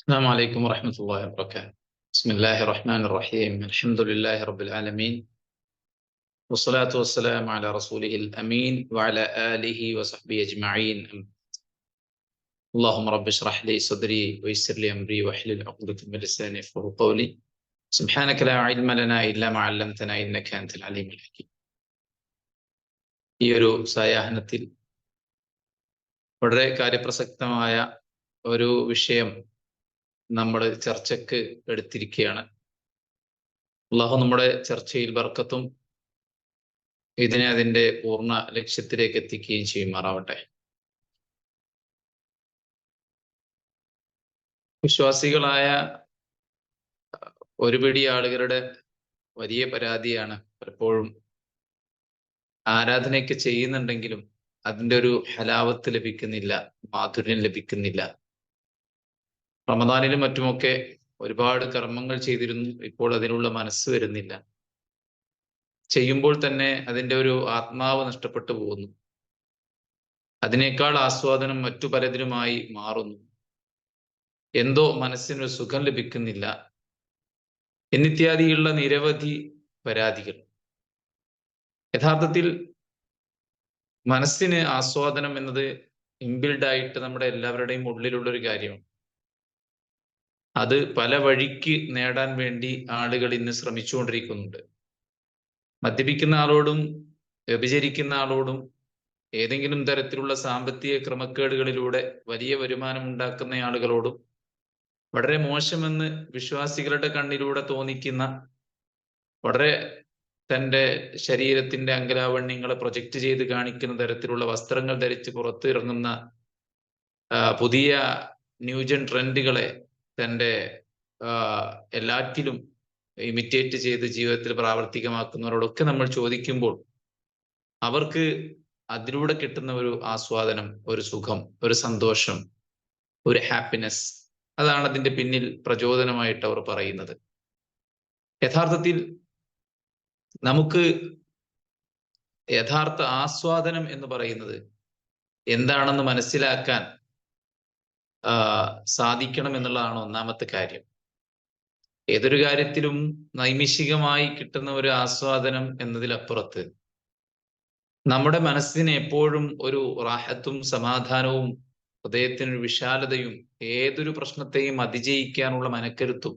السلام عليكم ورحمة الله وبركاته. بسم الله الرحمن الرحيم. الحمد لله رب العالمين، والصلاة والسلام على رسوله الأمين وعلى آله وصحبه أجمعين. اللهم رب اشرح لي صدري ويسر لي أمري واحلل عقدة من لساني يفقهوا قولي. سبحانك لا علم لنا إلا ما علمتنا إنك أنت العليم الحكيم. ഈ ഒരു സായാഹ്നത്തിൽ വളരെ കാര്യപ്രസക്തമായ ഒരു വിഷയം നമ്മൾ ചർച്ചയ്ക്ക് എടുത്തിരിക്കുകയാണ്. അള്ളാഹു നമ്മുടെ ചർച്ചയിൽ ബർക്കത്തും ഇതിനെ അതിന്റെ പൂർണ്ണ ലക്ഷ്യത്തിലേക്ക് എത്തിക്കുകയും ചെയ്യുമാറാവട്ടെ. വിശ്വാസികളായ ഒരുപിടി ആളുകളുടെ വലിയ പരാതിയാണ് പലപ്പോഴും ആരാധനയൊക്കെ ചെയ്യുന്നുണ്ടെങ്കിലും അതിന്റെ ഒരു ഹലാവത്ത് ലഭിക്കുന്നില്ല, മാധുര്യം ലഭിക്കുന്നില്ല. റമദാനിലും മറ്റുമൊക്കെ ഒരുപാട് കർമ്മങ്ങൾ ചെയ്തിരുന്നു, ഇപ്പോൾ അതിനുള്ള മനസ്സ് വരുന്നില്ല. ചെയ്യുമ്പോൾ തന്നെ അതിന്റെ ഒരു ആത്മാവ് നഷ്ടപ്പെട്ടു പോകുന്നു. അതിനേക്കാൾ ആസ്വാദനം മറ്റു പലതിലുമായി മാറുന്നു. എന്തോ മനസ്സിനൊരു സുഖം ലഭിക്കുന്നില്ല എന്നിത്യാദിയുള്ള നിരവധി പരാതികൾ. യഥാർത്ഥത്തിൽ മനസ്സിന് ആസ്വാദനം എന്നത് ഇൻബിൽഡായിട്ട് നമ്മുടെ എല്ലാവരുടെയും ഉള്ളിലുള്ള ഒരു കാര്യമാണ്. അത് പല വഴിക്ക് നേടാൻ വേണ്ടി ആളുകൾ ഇന്ന് ശ്രമിച്ചുകൊണ്ടിരിക്കുന്നുണ്ട്. മദ്യപിക്കുന്ന ആളോടും വ്യഭിചരിക്കുന്ന ആളോടും ഏതെങ്കിലും തരത്തിലുള്ള സാമ്പത്തിക ക്രമക്കേടുകളിലൂടെ വലിയ വരുമാനം ഉണ്ടാക്കുന്ന ആളുകളോടും വളരെ മോശമെന്ന് വിശ്വാസികളുടെ കണ്ണിലൂടെ തോന്നിക്കുന്ന, വളരെ തൻ്റെ ശരീരത്തിന്റെ അംഗലാവണ്യങ്ങളെ പ്രൊജക്റ്റ് ചെയ്ത് കാണിക്കുന്ന തരത്തിലുള്ള വസ്ത്രങ്ങൾ ധരിച്ച് പുറത്ത് ഇറങ്ങുന്ന പുതിയ ന്യൂജൻ ട്രെൻഡുകളെ തൻ്റെ എല്ലാറ്റിലും ഇമിറ്റേറ്റ് ചെയ്ത് ജീവിതത്തിൽ പ്രാവർത്തികമാക്കുന്നവരോടൊക്കെ നമ്മൾ ചോദിക്കുമ്പോൾ അവർക്ക് അതിലൂടെ കിട്ടുന്ന ഒരു ആസ്വാദനം, ഒരു സുഖം, ഒരു സന്തോഷം, ഒരു ഹാപ്പിനെസ്, അതാണ് അതിന്റെ പിന്നിൽ പ്രചോദനമായിട്ട് അവർ പറയുന്നത്. യഥാർത്ഥത്തിൽ നമുക്ക് യഥാർത്ഥ ആസ്വാദനം എന്ന് പറയുന്നത് എന്താണെന്ന് മനസ്സിലാക്കാൻ സാധിക്കണം എന്നുള്ളതാണ് ഒന്നാമത്തെ കാര്യം. ഏതൊരു കാര്യത്തിലും നൈമിഷികമായി കിട്ടുന്ന ഒരു ആസ്വാദനം എന്നതിലപ്പുറത്ത് നമ്മുടെ മനസ്സിന് എപ്പോഴും ഒരു റാഹത്തും സമാധാനവും ഹൃദയത്തിനൊരു വിശാലതയും ഏതൊരു പ്രശ്നത്തെയും അതിജയിക്കാനുള്ള മനക്കരുത്തും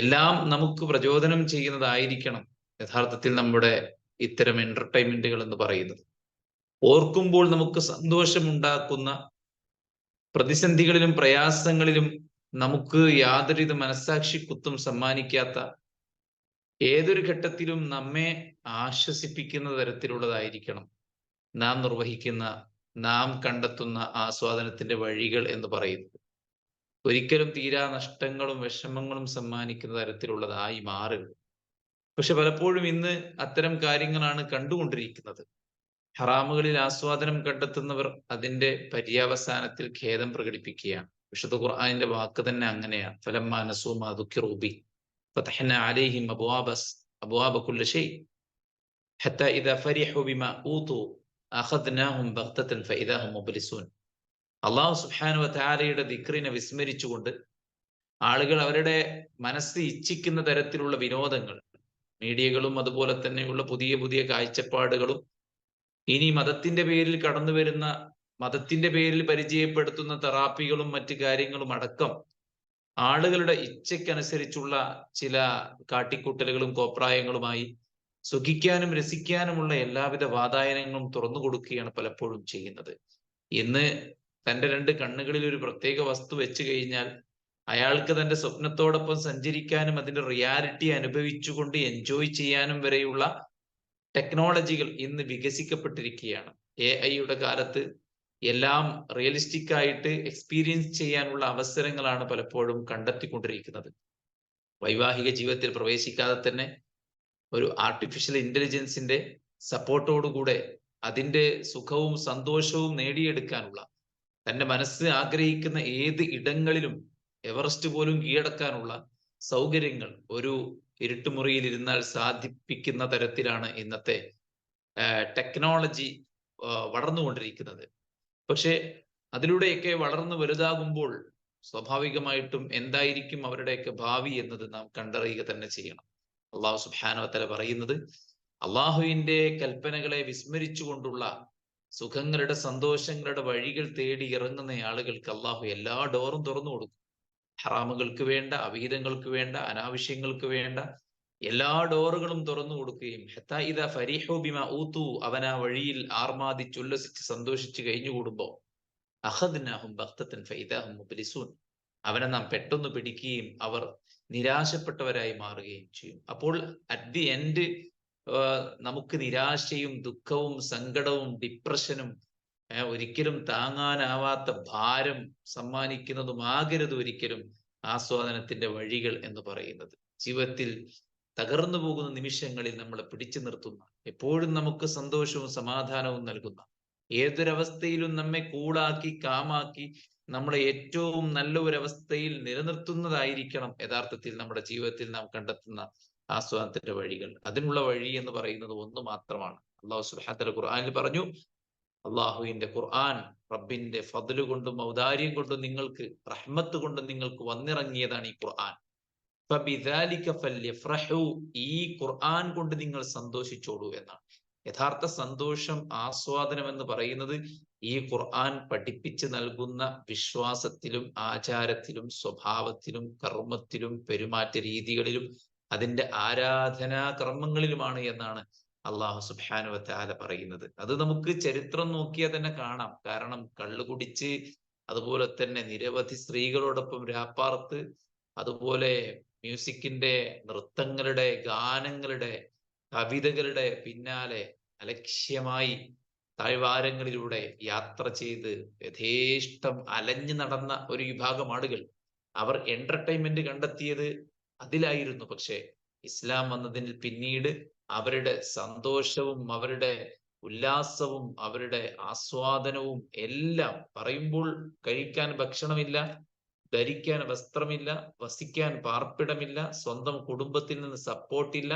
എല്ലാം നമുക്ക് പ്രചോദനം ചെയ്യുന്നതായിരിക്കണം യഥാർത്ഥത്തിൽ നമ്മുടെ ഇത്തരം എന്റർടൈൻമെന്റുകൾ എന്ന് പറയുന്നത്. ഓർക്കുമ്പോൾ നമുക്ക് സന്തോഷമുണ്ടാക്കുന്ന, പ്രതിസന്ധികളിലും പ്രയാസങ്ങളിലും നമുക്ക് യാതൊരുവിധ മനസ്സാക്ഷി കുത്തും സമ്മാനിക്കാത്ത, ഏതൊരു ഘട്ടത്തിലും നമ്മെ ആശ്വസിപ്പിക്കുന്ന തരത്തിലുള്ളതായിരിക്കണം നാം നിർവഹിക്കുന്ന, നാം കണ്ടെത്തുന്ന ആസ്വാദനത്തിന്റെ വഴികൾ എന്ന് പറയുന്നത്. ഒരിക്കലും തീരാ നഷ്ടങ്ങളും വിഷമങ്ങളും സമ്മാനിക്കുന്ന തരത്തിലുള്ളതായി മാറരുത്. പക്ഷെ പലപ്പോഴും ഇന്ന് അത്തരം കാര്യങ്ങളാണ് കണ്ടുകൊണ്ടിരിക്കുന്നത്. ഹറാമുകളിൽ ആസ്വാദനം കണ്ടെത്തുന്നവർ അതിന്റെ പര്യവസാനത്തിൽ ഖേദം പ്രകടിപ്പിക്കുകയാണ്. വിശുദ്ധ ഖുർആനിന്റെ വാക്ക് തന്നെ അങ്ങനെയാണ്. ഫലമ്മാ നസൂ മാ ദുക്കിറൂ ബിഹി ഫതഹ്നാ അലൈഹിം അബ്വാബ കുല്ലി ശൈ ഹത്താ ഇദാ ഫരിഹൂ ബിമാ ഊതു അഖദ്നാഹും ബഗ്തതൻ ഫഇദാ ഹും മുബ്ലിസൂൻ. അല്ലാഹു സുബ്ഹാനഹു വ തആലയുടെ ദിക്റിനെ വിസ്മരിച്ചുകൊണ്ട് ആളുകൾ അവരുടെ മനസ്സ് ഇച്ഛിക്കുന്ന തരത്തിലുള്ള വിനോദങ്ങൾ, മീഡിയകളും അതുപോലെ തന്നെയുള്ള പുതിയ പുതിയ കാഴ്ചപ്പാടുകളും ഇനി മതത്തിന്റെ പേരിൽ കടന്നു വരുന്ന, മതത്തിന്റെ പേരിൽ പരിചയപ്പെടുത്തുന്ന തെറാപ്പികളും മറ്റു കാര്യങ്ങളും അടക്കം ആളുകളുടെ ഇച്ഛയ്ക്കനുസരിച്ചുള്ള ചില കാട്ടിക്കൂട്ടലുകളും കോപ്രായങ്ങളുമായി സുഖിക്കാനും രസിക്കാനുമുള്ള എല്ലാവിധ വാതായനങ്ങളും തുറന്നു കൊടുക്കുകയാണ് പലപ്പോഴും ചെയ്യുന്നത്. ഇന്ന് തൻ്റെ രണ്ട് കണ്ണുകളിൽ ഒരു പ്രത്യേക വസ്തു വെച്ച് കഴിഞ്ഞാൽ അയാൾക്ക് തൻ്റെ സ്വപ്നത്തോടൊപ്പം സഞ്ചരിക്കാനും അതിന്റെ റിയാലിറ്റി അനുഭവിച്ചുകൊണ്ട് എൻജോയ് ചെയ്യാനും വരെയുള്ള ടെക്നോളജികൾ ഇന്ന് വികസിക്കപ്പെട്ടിരിക്കുകയാണ്. AI കാലത്ത് എല്ലാം റിയലിസ്റ്റിക് ആയിട്ട് എക്സ്പീരിയൻസ് ചെയ്യാനുള്ള അവസരങ്ങളാണ് പലപ്പോഴും കണ്ടെത്തിക്കൊണ്ടിരിക്കുന്നത്. വൈവാഹിക ജീവിതത്തിൽ പ്രവേശിക്കാതെ തന്നെ ഒരു ആർട്ടിഫിഷ്യൽ ഇന്റലിജൻസിന്റെ സപ്പോർട്ടോടുകൂടെ അതിന്റെ സുഖവും സന്തോഷവും നേടിയെടുക്കാനുള്ള, തന്റെ മനസ്സ് ആഗ്രഹിക്കുന്ന ഏത് ഇടങ്ങളിലും എവറസ്റ്റ് പോലും കീഴടക്കാനുള്ള സൗകര്യങ്ങൾ ഒരു ഇരുട്ടുമുറിയിൽ ഇരുന്നാൽ സാധിപ്പിക്കുന്ന തരത്തിലാണ് ഇന്നത്തെ ടെക്നോളജി വളർന്നുകൊണ്ടിരിക്കുന്നത്. പക്ഷെ അതിലൂടെയൊക്കെ വളർന്നു വലുതാകുമ്പോൾ സ്വാഭാവികമായിട്ടും എന്തായിരിക്കും അവരുടെയൊക്കെ ഭാവി എന്നത് നാം കണ്ടറിയുക തന്നെ ചെയ്യണം. അള്ളാഹു സുബ്ഹാനഹു വ തആല പറയുന്നത്, അള്ളാഹുവിന്റെ കൽപ്പനകളെ വിസ്മരിച്ചുകൊണ്ടുള്ള സുഖങ്ങളുടെ സന്തോഷങ്ങളുടെ വഴികൾ തേടി ഇറങ്ങുന്ന ആളുകൾക്ക് അള്ളാഹു എല്ലാ ഡോറും തുറന്നു കൊടുക്കും. ഹറാമുകൾക്ക് വേണ്ട, അവിഹിതങ്ങൾക്ക് വേണ്ട, അനാവശ്യങ്ങൾക്ക് വേണ്ട എല്ലാ ഡോറുകളും തുറന്നു കൊടുക്കുകയും ഹത്താ ഇദാ ഫരീഹു ബിമാ ഊതു, അവൻ ആ വഴിയിൽ ആർമാദിച്ചുല്ലസിച്ച് സന്തോഷിച്ച് കഴിഞ്ഞുകൂടുമ്പോ അഖദ്നാഹും ബഗ്തതൻ ഫഇദാഹും മുബ്ലിസൂൻ, അവനെ നാം പെട്ടെന്ന് പിടിക്കുകയും അവർ നിരാശപ്പെട്ടവരായി മാറുകയും ചെയ്യും. അപ്പോൾ അറ്റ് ദി എൻഡ് നമുക്ക് നിരാശയും ദുഃഖവും സങ്കടവും ഡിപ്രഷനും ഒരിക്കലും താങ്ങാനാവാത്ത ഭാരം സമ്മാനിക്കുന്നതുമാകരുത് ഒരിക്കലും ആസ്വാദനത്തിന്റെ വഴികൾ എന്ന് പറയുന്നത്. ജീവിതത്തിൽ തകർന്നു പോകുന്ന നിമിഷങ്ങളിൽ നമ്മളെ പിടിച്ചു നിർത്തുന്ന, എപ്പോഴും നമുക്ക് സന്തോഷവും സമാധാനവും നൽകുന്ന, ഏതൊരവസ്ഥയിലും നമ്മെ കൂളാക്കി കാമാക്കി നമ്മളെ ഏറ്റവും നല്ല ഒരവസ്ഥയിൽ നിലനിർത്തുന്നതായിരിക്കണം യഥാർത്ഥത്തിൽ നമ്മുടെ ജീവിതത്തിൽ നാം കണ്ടെത്തുന്ന ആസ്വാദനത്തിന്റെ വഴികൾ. അതിനുള്ള വഴി എന്ന് പറയുന്നത് ഒന്ന് മാത്രമാണ്. അള്ളാഹു സുബ്ഹാനഹു വ തആല ഖുർആനിൽ പറഞ്ഞു, അള്ളാഹുവിന്റെ ഖുർആൻ റബ്ബിന്റെ ഫദ്ല് കൊണ്ടും ഔദാര്യം കൊണ്ടും നിങ്ങൾക്ക്, റഹ്മത്ത് കൊണ്ടും നിങ്ങൾക്ക് വന്നിറങ്ങിയതാണ് ഈ ഖുർആൻ. ഫബിദാലിക ഫല്യഫ്റഹു, ഈ ഖുർആൻ കൊണ്ട് നിങ്ങൾ സന്തോഷിച്ചോളൂ എന്നാണ്. യഥാർത്ഥ സന്തോഷം, ആസ്വാദനം എന്ന് പറയുന്നത് ഈ ഖുർആൻ പഠിപ്പിച്ച് നൽകുന്ന വിശ്വാസത്തിലും ആചാരത്തിലും സ്വഭാവത്തിലും കർമ്മത്തിലും പെരുമാറ്റ രീതികളിലും അതിന്റെ ആരാധനാ കർമ്മങ്ങളിലുമാണ് എന്നാണ് അള്ളാഹു സുബ്ഹാനഹു വ തആല പറയുന്നത്. അത് നമുക്ക് ചരിത്രം നോക്കിയാൽ തന്നെ കാണാം. കാരണം കള്ളു കുടിച്ച്, അതുപോലെ തന്നെ നിരവധി സ്ത്രീകളോടൊപ്പം രാപ്പാർത്ത്, അതുപോലെ മ്യൂസിക്കിന്റെ, നൃത്തങ്ങളുടെ, ഗാനങ്ങളുടെ, കവിതകളുടെ പിന്നാലെ അലക്ഷ്യമായി താഴ്വാരങ്ങളിലൂടെ യാത്ര ചെയ്ത് യഥേഷ്ടം അലഞ്ഞു നടന്ന ഒരു വിഭാഗം ആളുകൾ, അവർ എന്റർടൈൻമെന്റ് കണ്ടെത്തിയത് അതിലായിരുന്നു. പക്ഷേ ഇസ്ലാം വന്നതിന് പിന്നീട് അവരുടെ സന്തോഷവും അവരുടെ ഉല്ലാസവും അവരുടെ ആസ്വാദനവും എല്ലാം, പറയുമ്പോൾ കഴിക്കാൻ ഭക്ഷണമില്ല, ധരിക്കാൻ വസ്ത്രമില്ല, വസിക്കാൻ പാർപ്പിടമില്ല, സ്വന്തം കുടുംബത്തിൽ നിന്ന് സപ്പോർട്ടില്ല,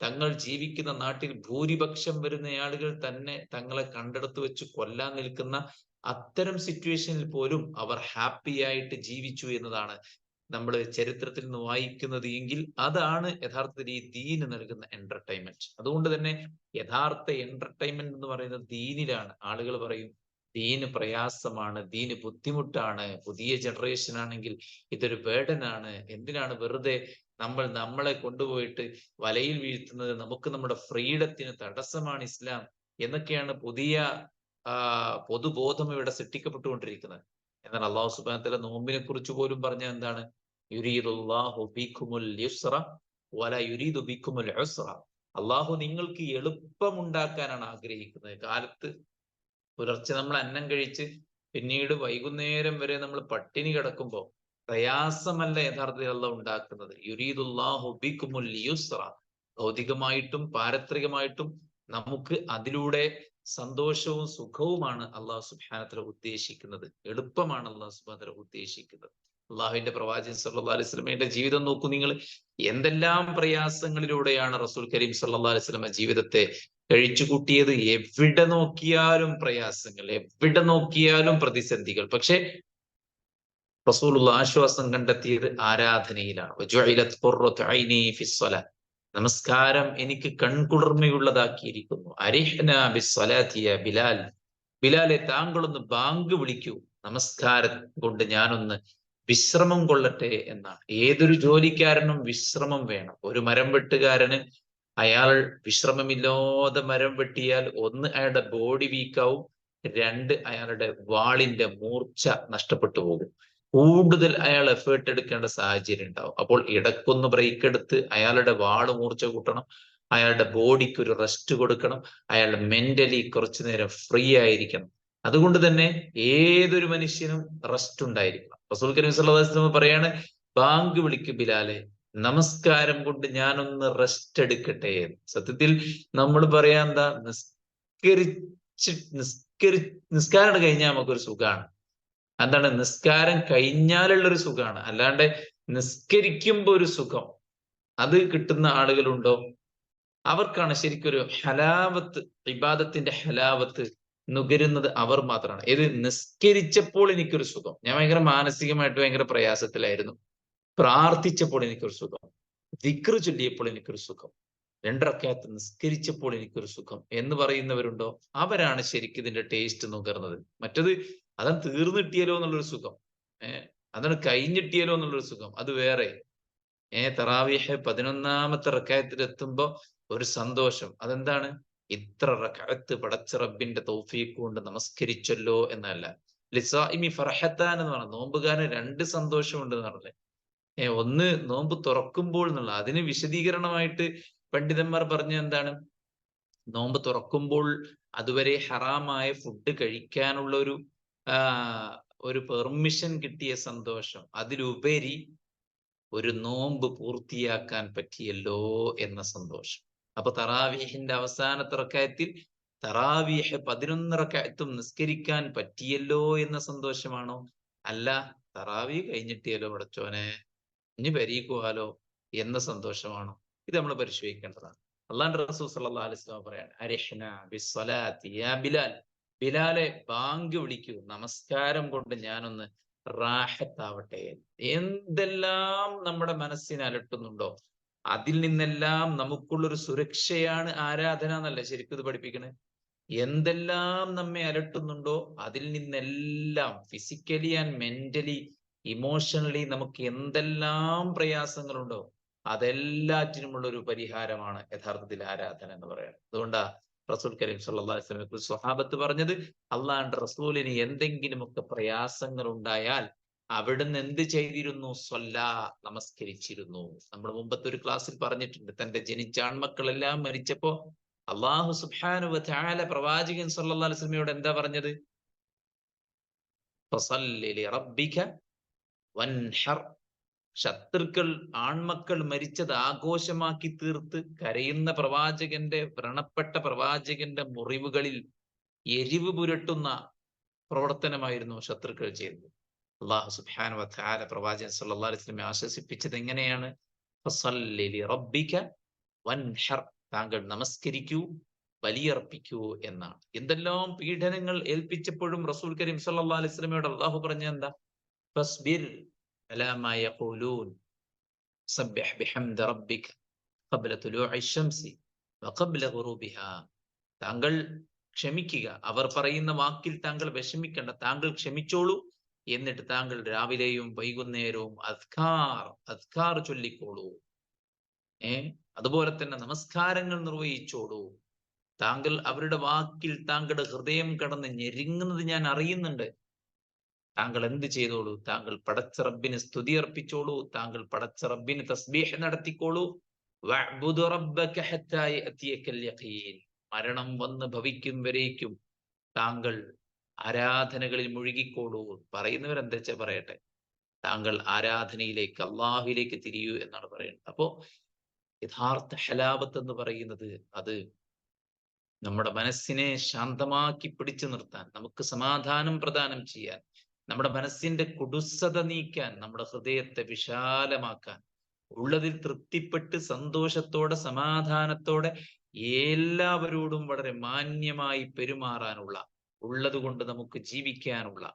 തങ്ങൾ ജീവിക്കുന്ന നാട്ടിൽ ഭൂരിപക്ഷം വരുന്ന ആളുകൾ തന്നെ തങ്ങളെ കണ്ടെടുത്ത് വെച്ച് കൊല്ലാൻ നിൽക്കുന്ന അത്തരം സിറ്റുവേഷനിൽ പോലും അവർ ഹാപ്പി ആയിട്ട് ജീവിച്ചു എന്നതാണ് നമ്മൾ ചരിത്രത്തിൽ നിന്ന് വായിക്കുന്നത് എങ്കിൽ അതാണ് യഥാർത്ഥത്തിൽ ഈ ദീന് നൽകുന്ന എന്റർടൈൻമെന്റ്. അതുകൊണ്ട് തന്നെ യഥാർത്ഥ എന്റർടൈൻമെന്റ് എന്ന് പറയുന്നത് ദീനിലാണ്. ആളുകൾ പറയും ദീന് പ്രയാസമാണ്, ദീന് ബുദ്ധിമുട്ടാണ്, പുതിയ ജനറേഷൻ ആണെങ്കിൽ ഇതൊരു ബേർഡനാണ്, എന്തിനാണ് വെറുതെ നമ്മളെ കൊണ്ടുപോയിട്ട് വലയിൽ വീഴ്ത്തുന്നത്, നമുക്ക് നമ്മുടെ ഫ്രീഡത്തിന് തടസ്സമാണ് ഇസ്ലാം എന്നൊക്കെയാണ് പുതിയ പൊതുബോധം ഇവിടെ സൃഷ്ടിക്കപ്പെട്ടുകൊണ്ടിരിക്കുന്നത്. എന്നാൽ അള്ളാഹു സുബ്ഹാനഹു വ തആല നോമ്പിനെ കുറിച്ച് പോലും പറഞ്ഞ എന്താണ്? യുരീദുല്ലാഹു ബിക്കുമുൽ യുസ്റ വല യുരീദു ബിക്കുമുൽ ഉസ്റ. അള്ളാഹു നിങ്ങൾക്ക് എളുപ്പമുണ്ടാക്കാനാണ് ആഗ്രഹിക്കുന്നത്. കാലത്ത് പുലർച്ചെ നമ്മൾ അന്നം കഴിച്ച് പിന്നീട് വൈകുന്നേരം വരെ നമ്മൾ പട്ടിണി കിടക്കുമ്പോൾ പ്രയാസമല്ല യഥാർത്ഥത്തിൽ അള്ളാഹു ഉണ്ടാക്കുന്നത്. യുരീദുല്ലാഹു ബിക്കുമുൽ യുസ്റ, ഭൗതികമായിട്ടും പാരത്രികമായിട്ടും നമുക്ക് അതിലൂടെ സന്തോഷവും സുഖവുമാണ് അള്ളാഹു സുബ്ഹാനഹു വ തആല ഉദ്ദേശിക്കുന്നത്. എളുപ്പമാണ് അള്ളാഹു സുബ്ഹാനഹു വ തആല ഉദ്ദേശിക്കുന്നത്. അള്ളാഹുവിന്റെ പ്രവാചകൻ സല്ലല്ലാഹു അലൈഹി വസല്ലമയുടെ ജീവിതം നോക്കൂ നിങ്ങൾ. എന്തെല്ലാം പ്രയാസങ്ങളിലൂടെയാണ് റസൂൽ കരീം സല്ലല്ലാഹു അലൈഹി വസല്ലമ ജീവിതത്തെ കഴിച്ചുകൂട്ടിയത്. എവിടെ നോക്കിയാലും പ്രയാസങ്ങൾ, എവിടെ നോക്കിയാലും പ്രതിസന്ധികൾ. പക്ഷെ റസൂലുള്ള ആശ്വാസം കണ്ടെത്തിയത് ആരാധനയിലാണ്. വജുഇലത് ഖുർറത്തു ഐനി ഫിസ്സലാ, നമസ്കാരം എനിക്ക് കൺകുളിർമയുള്ളതാക്കിയിരിക്കുന്നു. അരിഹ്നാ ബിസ്സലാത്തി യാ ബിലാൽ, ബിലാലെ താങ്കളൊന്ന് ബാങ്ക് വിളിക്കൂ, നമസ്കാരം കൊണ്ട് ഞാനൊന്ന് വിശ്രമം കൊള്ളട്ടെ എന്നാണ്. ഏതൊരു ജോലിക്കാരനും വിശ്രമം വേണം. ഒരു മരം വെട്ടുകാരന് അയാൾ വിശ്രമമില്ലാതെ മരം വെട്ടിയാൽ ഒന്ന് അയാളുടെ ബോഡി വീക്കാവും, രണ്ട് അയാളുടെ വാളിന്റെ മൂർച്ച നഷ്ടപ്പെട്ടു പോകും, കൂടുതൽ അയാൾ എഫേർട്ട് എടുക്കേണ്ട സാഹചര്യം ഉണ്ടാവും. അപ്പോൾ ഇടക്കൊന്ന് ബ്രേക്ക് എടുത്ത് അയാളുടെ വാള് മൂർച്ച കൂട്ടണം, അയാളുടെ ബോഡിക്ക് ഒരു റെസ്റ്റ് കൊടുക്കണം, അയാളുടെ മെന്റലി കുറച്ചു നേരം ഫ്രീ ആയിരിക്കണം. അതുകൊണ്ട് തന്നെ ഏതൊരു മനുഷ്യനും റെസ്റ്റ് ഉണ്ടായിരിക്കണം. റസൂൽ കരീം സല്ലല്ലാഹു അലൈഹി വസല്ലം പറയാണ്, ബാങ്ക് വിളിക്ക് ബിലാലെ, നമസ്കാരം കൊണ്ട് ഞാനൊന്ന് റെസ്റ്റ് എടുക്കട്ടെ. സത്യത്തിൽ നമ്മൾ പറയാ എന്താ, നിസ്കാരം കഴിഞ്ഞാൽ നമുക്കൊരു സുഖമാണ്. എന്താണ് നിസ്കാരം കഴിഞ്ഞാലുള്ളൊരു സുഖമാണ്, അല്ലാണ്ട് നിസ്കരിക്കുമ്പോ ഒരു സുഖം അത് കിട്ടുന്ന ആളുകളുണ്ടോ? അവർക്കാണ് ശരിക്കൊരു ഹലാവത്ത്, ഇബാദത്തിന്റെ ഹലാവത്ത് നുകരുന്നത് അവർ മാത്രമാണ്. ഏത്? നിസ്കരിച്ചപ്പോൾ എനിക്കൊരു സുഖം. ഞാൻ ഭയങ്കര മാനസികമായിട്ട് ഭയങ്കര പ്രയാസത്തിലായിരുന്നു. പ്രാർത്ഥിച്ചപ്പോൾ എനിക്കൊരു സുഖം. ദിക്ർ ചൊല്ലിയപ്പോൾ എനിക്കൊരു സുഖം. 2 റക്അത്ത് നിസ്കരിച്ചപ്പോൾ എനിക്കൊരു സുഖം എന്ന് പറയുന്നവരുണ്ടോ? അവരാണ് ശരിക്കും ഇതിന്റെ ടേസ്റ്റ് നുകർന്നത്. മറ്റത് അതങ്ങ് തീർന്നിട്ടിയല്ലോ എന്നുള്ളൊരു സുഖം. അതങ്ങ് കഴിഞ്ഞിട്ടിയല്ലോ എന്നുള്ളൊരു സുഖം. അത് വേറെ. തറാവീഹ് 11ാമത്തെ റക്അത്തിൽ ഒരു സന്തോഷം. അതെന്താണ്? ഇത്ര റക്അത്ത് പടച്ച റബ്ബിന്റെ തൗഫീഖ് കൊണ്ട് നമസ്കരിച്ചല്ലോ എന്നല്ല. ലിസാഇമി ഫർഹത്താൻ എന്ന് പറഞ്ഞ നോമ്പുകാരന് 2 സന്തോഷമുണ്ട് എന്ന് പറഞ്ഞില്ലേ. ഒന്ന് നോമ്പ് തുറക്കുമ്പോൾ എന്നുള്ള അതിന് വിശദീകരണമായിട്ട് പണ്ഡിതന്മാർ പറഞ്ഞ എന്താണ്? നോമ്പ് തുറക്കുമ്പോൾ അതുവരെ ഹറാമായ ഫുഡ് കഴിക്കാനുള്ള ഒരു പെർമിഷൻ കിട്ടിയ സന്തോഷം. അതിലുപരി ഒരു നോമ്പ് പൂർത്തിയാക്കാൻ പറ്റിയല്ലോ എന്ന സന്തോഷം. അപ്പൊ തറാവീഹിന്റെ അവസാനത്തെ റക്അത്തിൽ തറാവീഹ് 11 റക്അത്തും നിസ്കരിക്കാൻ പറ്റിയല്ലോ എന്ന സന്തോഷമാണോ? അല്ല, തറാവീഹ് കഴിഞ്ഞിട്ടിയല്ലോ പടച്ചോനെ, ഇനി പെരീക്ക് പോകാലോ എന്ന സന്തോഷമാണോ? ഇത് നമ്മൾ പരിശോധിക്കേണ്ടതാണ്. അള്ളാഹുവിന്റെ റസൂൽ സ്വല്ലല്ലാഹു അലൈഹി വസല്ലം പറയാണ്, അരിഹ്ന ബിസ്സലാത്തി യാ ബിലാൽ, ബിലാലെ ബാങ്ക് വിളിക്കൂ, നമസ്കാരം കൊണ്ട് ഞാനൊന്ന് റാഹത്താവട്ടെ. എന്തെല്ലാം നമ്മുടെ മനസ്സിനെ അലട്ടുന്നുണ്ടോ അതിൽ നിന്നെല്ലാം നമുക്കുള്ളൊരു സുരക്ഷയാണ് ആരാധന എന്നല്ലേ ശരിക്കും ഇത് പഠിപ്പിക്കണേ. എന്തെല്ലാം നമ്മെ അലട്ടുന്നുണ്ടോ അതിൽ നിന്നെല്ലാം ഫിസിക്കലി ആൻഡ് മെന്റലി ഇമോഷണലി നമുക്ക് എന്തെല്ലാം പ്രയാസങ്ങളുണ്ടോ അതെല്ലാറ്റിനുമുള്ള ഒരു പരിഹാരമാണ് യഥാർത്ഥത്തിൽ ആരാധന എന്ന് പറയുന്നത്. അതുകൊണ്ടാ റസൂൽ കരീം സല്ലല്ലാഹു അലൈഹി വസല്ലമയെ കുറിച്ച് സ്വഹാബത്ത് പറഞ്ഞത്, അള്ളാഹുവിന്റെ റസൂലിന് എന്തെങ്കിലുമൊക്കെ പ്രയാസങ്ങൾ ഉണ്ടായാൽ അവിടുന്ന് എന്ത് ചെയ്തിരുന്നു? സ്വല്ലാ, നമസ്കരിച്ചിരുന്നു. നമ്മൾ മുമ്പത്തെ ഒരു ക്ലാസ്സിൽ പറഞ്ഞിട്ടുണ്ട്, തന്റെ ജനിച്ച ആൺമക്കളെല്ലാം മരിച്ചപ്പോ അള്ളാഹു സുബ്ഹാനഹു വ തആല പ്രവാചകൻ സല്ലല്ലാഹു അലൈഹി വസല്ലമയോട് എന്താ പറഞ്ഞത്? ഫസല്ലി ലിറബ്ബിക വൻഹർ. ശത്രുക്കൾ ആൺമക്കൾ മരിച്ചത് ആഘോഷമാക്കി തീർത്ത് കരയുന്ന പ്രവാചകന്റെ, വ്രണപ്പെട്ട പ്രവാചകന്റെ മുറിവുകളിൽ എരിവ് പുരട്ടുന്ന പ്രവർത്തനമായിരുന്നു ശത്രുക്കൾ ചെയ്തത്. അള്ളാഹു സുബ്ഹാനഹു വ തആല പ്രവാചകൻ സല്ലല്ലാഹു അലൈഹി വസല്ലമയെ ആശ്വസിപ്പിച്ചത് എങ്ങനെയാണ്? ഫസല്ലി ലിറബ്ബിക വൻഹർ, താങ്കൾ നമസ്കരിക്കൂ, ബലിയർപ്പിക്കൂ എന്നാണ്. എന്തെല്ലാം പീഡനങ്ങൾ ഏൽപ്പിച്ചപ്പോഴും റസൂൽ കരീം സല്ലല്ലാഹു അലൈഹി വസല്ലമയോട് അള്ളാഹു പറഞ്ഞ എന്താ? ഫസ്ബിർ അലാ മാ യഖൂലൂൻ സബ്ബിഹ് ബിഹംദി റബ്ബിക ഖബ്ല തുലൂഇ ശംസി വഖബ്ല ഗുറൂബിഹാ. താങ്കൾ ക്ഷമിക്കുക, അവർ പറയുന്ന വാക്കിൽ താങ്കൾ വിഷമിക്കണ്ട, താങ്കൾ ക്ഷമിച്ചോളൂ. എന്നിട്ട് താങ്കൾ രാവിലെയും വൈകുന്നേരവും അദ്കാർ ചൊല്ലിക്കോളൂ. അതുപോലെ തന്നെ നമസ്കാരങ്ങൾ നിർവഹിച്ചോളൂ. താങ്കൾ അവരുടെ വാക്കിൽ താങ്കളുടെ ഹൃദയം കടന്ന് ഞെരുങ്ങുന്നത് ഞാൻ അറിയുന്നുണ്ട്. താങ്കൾ എന്ത് ചെയ്തോളൂ, താങ്കൾ പടച്ച റബ്ബിന് സ്തുതി അർപ്പിച്ചോളൂ, താങ്കൾ പടച്ച റബ്ബിന് തസ്ബീഹ് നടത്തിക്കോളൂ. വഅ്ബുദു റബ്ബക ഹത്താ യഅതിയകൽ യഖീൻ. മരണം വന്ന് ഭവിക്കും വരേക്കും താങ്കൾ ആരാധനകളിൽ മുഴുകിക്കോളൂ. പറയുന്നവരെന്താ വെച്ചാ പറയട്ടെ, താങ്കൾ ആരാധനയിലേക്ക്, അള്ളാഹുവിലേക്ക് തിരിയൂ എന്നാണ് പറയുന്നത്. അപ്പോ യഥാർത്ഥ ഹലാവത്ത് എന്ന് പറയുന്നത് അത് നമ്മുടെ മനസ്സിനെ ശാന്തമാക്കി പിടിച്ചു നിർത്താൻ, നമുക്ക് സമാധാനം പ്രദാനം ചെയ്യാൻ, നമ്മുടെ മനസ്സിന്റെ കുടുസത നീക്കാൻ, നമ്മുടെ ഹൃദയത്തെ വിശാലമാക്കാൻ, ഉള്ളതിൽ തൃപ്തിപ്പെട്ട് സന്തോഷത്തോടെ സമാധാനത്തോടെ എല്ലാവരോടും വളരെ മാന്യമായി പെരുമാറാനുള്ള, ഉള്ളത് കൊണ്ട് നമുക്ക് ജീവിക്കാനുള്ള,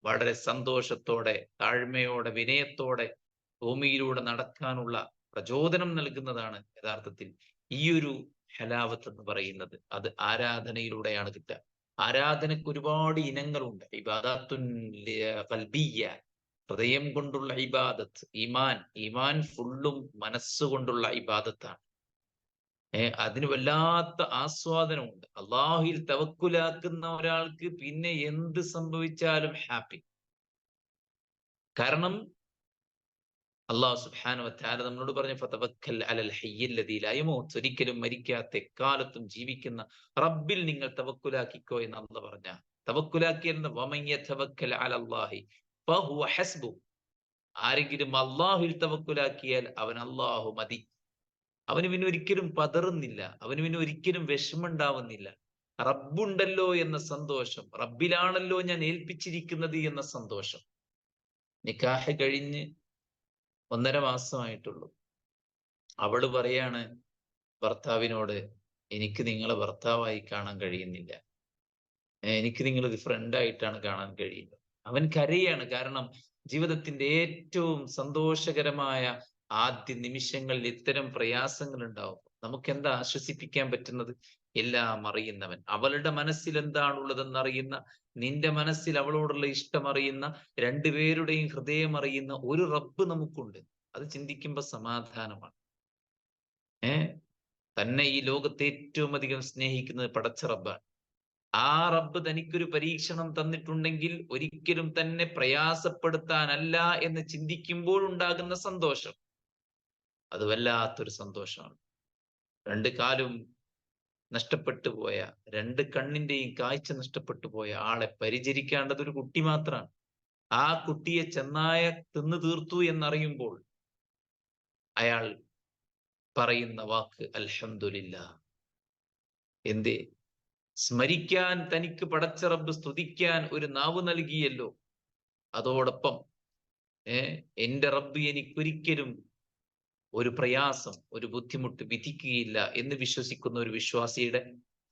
വളരെ സന്തോഷത്തോടെ താഴ്മയോടെ വിനയത്തോടെ ഭൂമിയിലൂടെ നടക്കാനുള്ള പ്രചോദനം നൽകുന്നതാണ് യഥാർത്ഥത്തിൽ ഈ ഒരു ഹലാവത്ത് എന്ന് പറയുന്നത്. അത് ആരാധനയിലൂടെയാണ് കിട്ടുക. ആരാധനയ്ക്ക് ഒരുപാട് ഇനങ്ങളുണ്ട്. ഇബാദത്തുൻ ഖൽബിയ്യ, ഹൃദയം കൊണ്ടുള്ള ഇബാദത്ത്. ഈമാൻ ഫുള്ളും മനസ്സുകൊണ്ടുള്ള ഇബാദത്താണ്. അതിന് വല്ലാത്ത ആസ്വാദനമുണ്ട്. അള്ളാഹുവിൽ തവക്കുലാക്കുന്ന ഒരാൾക്ക് പിന്നെ എന്ത് സംഭവിച്ചാലും ഹാപ്പി. കാരണം അള്ളാഹു സുബ്ഹാനഹു വ തആല നമ്മളോട് പറഞ്ഞു, ഫതവക്കൽ അലൽ ഹയ്യിൽ ലദീ ലാ യമൂത്ത്. ഒരിക്കലും മരിക്കാത്ത, എക്കാലത്തും ജീവിക്കുന്ന റബ്ബിൽ നിങ്ങൾ തവക്കുലാക്കിക്കോ എന്ന് അള്ളാഹ് പറഞ്ഞ. തവക്കുലാക്കിയെന്ന് വമൻ യതവക്കൽ അലല്ലാഹി ഫഹുവ ഹസ്ബു. ആരെങ്കിലും അള്ളാഹുവിൽ തവക്കുലാക്കിയാൽ അവൻ അള്ളാഹു മതി. അവന് പിന്നെ ഒരിക്കലും പതറുന്നില്ല, അവന് പിന്നെ ഒരിക്കലും വിഷമുണ്ടാവുന്നില്ല. റബ്ബുണ്ടല്ലോ എന്ന സന്തോഷം, റബ്ബിലാണല്ലോ ഞാൻ ഏൽപ്പിച്ചിരിക്കുന്നത് എന്ന സന്തോഷം. നിക്കാഹ് കഴിഞ്ഞ് 1.5 മാസമായിട്ടുള്ളൂ. അവള് പറയാണ് ഭർത്താവിനോട്, എനിക്ക് നിങ്ങളെ ഭർത്താവായി കാണാൻ കഴിയുന്നില്ല. എനിക്ക് നിങ്ങളൊരു ഫ്രണ്ടായിട്ടാണ് കാണാൻ കഴിയുന്നത്. അവൻ കരയാണ്. കാരണം ജീവിതത്തിന്റെ ഏറ്റവും സന്തോഷകരമായ ആദ്യ നിമിഷങ്ങളിൽ ഇത്തരം പ്രയാസങ്ങൾ ഉണ്ടാവും. നമുക്കെന്താ ആശ്വസിപ്പിക്കാൻ പറ്റുന്നത്? എല്ലാം അറിയുന്നവൻ, അവളുടെ മനസ്സിൽ എന്താണുള്ളതെന്ന് അറിയുന്ന, നിന്റെ മനസ്സിൽ അവളോടുള്ള ഇഷ്ടം അറിയുന്ന, രണ്ടുപേരുടെയും ഹൃദയം അറിയുന്ന ഒരു റബ്ബ് നമുക്കുണ്ട്. അത് ചിന്തിക്കുമ്പോ സമാധാനമാണ്. തന്നെ ഈ ലോകത്തെ ഏറ്റവും അധികം സ്നേഹിക്കുന്നത് പടച്ച റബ്ബാണ്. ആ റബ്ബ് തനിക്കൊരു പരീക്ഷണം തന്നിട്ടുണ്ടെങ്കിൽ ഒരിക്കലും തന്നെ പ്രയാസപ്പെടുത്താനല്ല എന്ന് ചിന്തിക്കുമ്പോൾ ഉണ്ടാകുന്ന സന്തോഷം, അത് വല്ലാത്തൊരു സന്തോഷമാണ്. രണ്ട് കാലും നഷ്ടപ്പെട്ടു പോയ, രണ്ട് കണ്ണിന്റെയും കാഴ്ച നഷ്ടപ്പെട്ടു പോയ ആളെ പരിചരിക്കേണ്ടത് ഒരു കുട്ടി മാത്രമാണ്. ആ കുട്ടിയെ ചെന്നായ തിന്നു തീർത്തു എന്നറിയുമ്പോൾ അയാൾ പറയുന്ന വാക്ക് അൽഹംദുലില്ലാ. എന്തേ? സ്മരിക്കാൻ തനിക്ക് പടച്ച റബ്ബ് സ്തുതിക്കാൻ ഒരു നാവ് നൽകിയല്ലോ. അതോടൊപ്പം എന്റെ റബ്ബ് എനിക്കൊരിക്കലും ഒരു പ്രയാസം, ഒരു ബുദ്ധിമുട്ട് വിധിക്കുകയില്ല എന്ന് വിശ്വസിക്കുന്ന ഒരു വിശ്വാസിയുടെ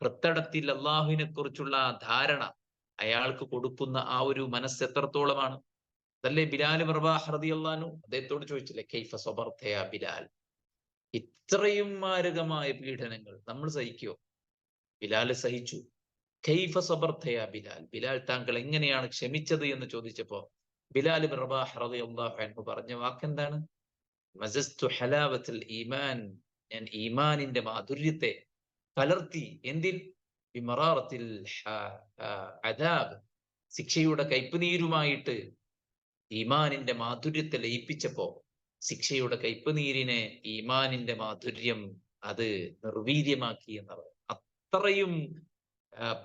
ഹൃത്തടത്തിൽ അള്ളാഹുവിനെ കുറിച്ചുള്ള ആ ധാരണ, അയാൾക്ക് കൊടുക്കുന്ന ആ ഒരു മനസ്സ് എത്രത്തോളമാണ്. അതല്ലേ ബിലാൽ റളിയല്ലാഹു അൻഹു അദ്ദേഹത്തോട് ചോദിച്ചില്ലേ, കൈഫ സബർത യാ ബിലാൽ, ഇത്രയും മാരകമായ പീഡനങ്ങൾ നമ്മൾ സഹിക്കോ? ബിലാൽ സഹിച്ചു. കൈഫ സബർത യാ ബിലാൽ, ബിലാൽ താങ്കൾ എങ്ങനെയാണ് ക്ഷമിച്ചത് എന്ന് ചോദിച്ചപ്പോ ബിലാൽ റളിയല്ലാഹു അൻഹു പറഞ്ഞ വാക്കെന്താണ്? മസസ്തു ഹലാവത്തുൽ ഈമാൻ, ഞാൻ ഈമാനിന്റെ മാധുര്യത്തെ കലർത്തി. എന്തിൽ? ബിമറാറത്തിൽ അദാബ്, ശിക്ഷയുടെ കയ്പുനീരുമായിട്ട് ഈമാനിന്റെ മാധുര്യത്തെ ലയിപ്പിച്ചപ്പോ ശിക്ഷയുടെ കയ്പുനീരിനെ ഈമാനിന്റെ മാധുര്യം അത് നിർവീര്യമാക്കി എന്നവർ. അത്രയും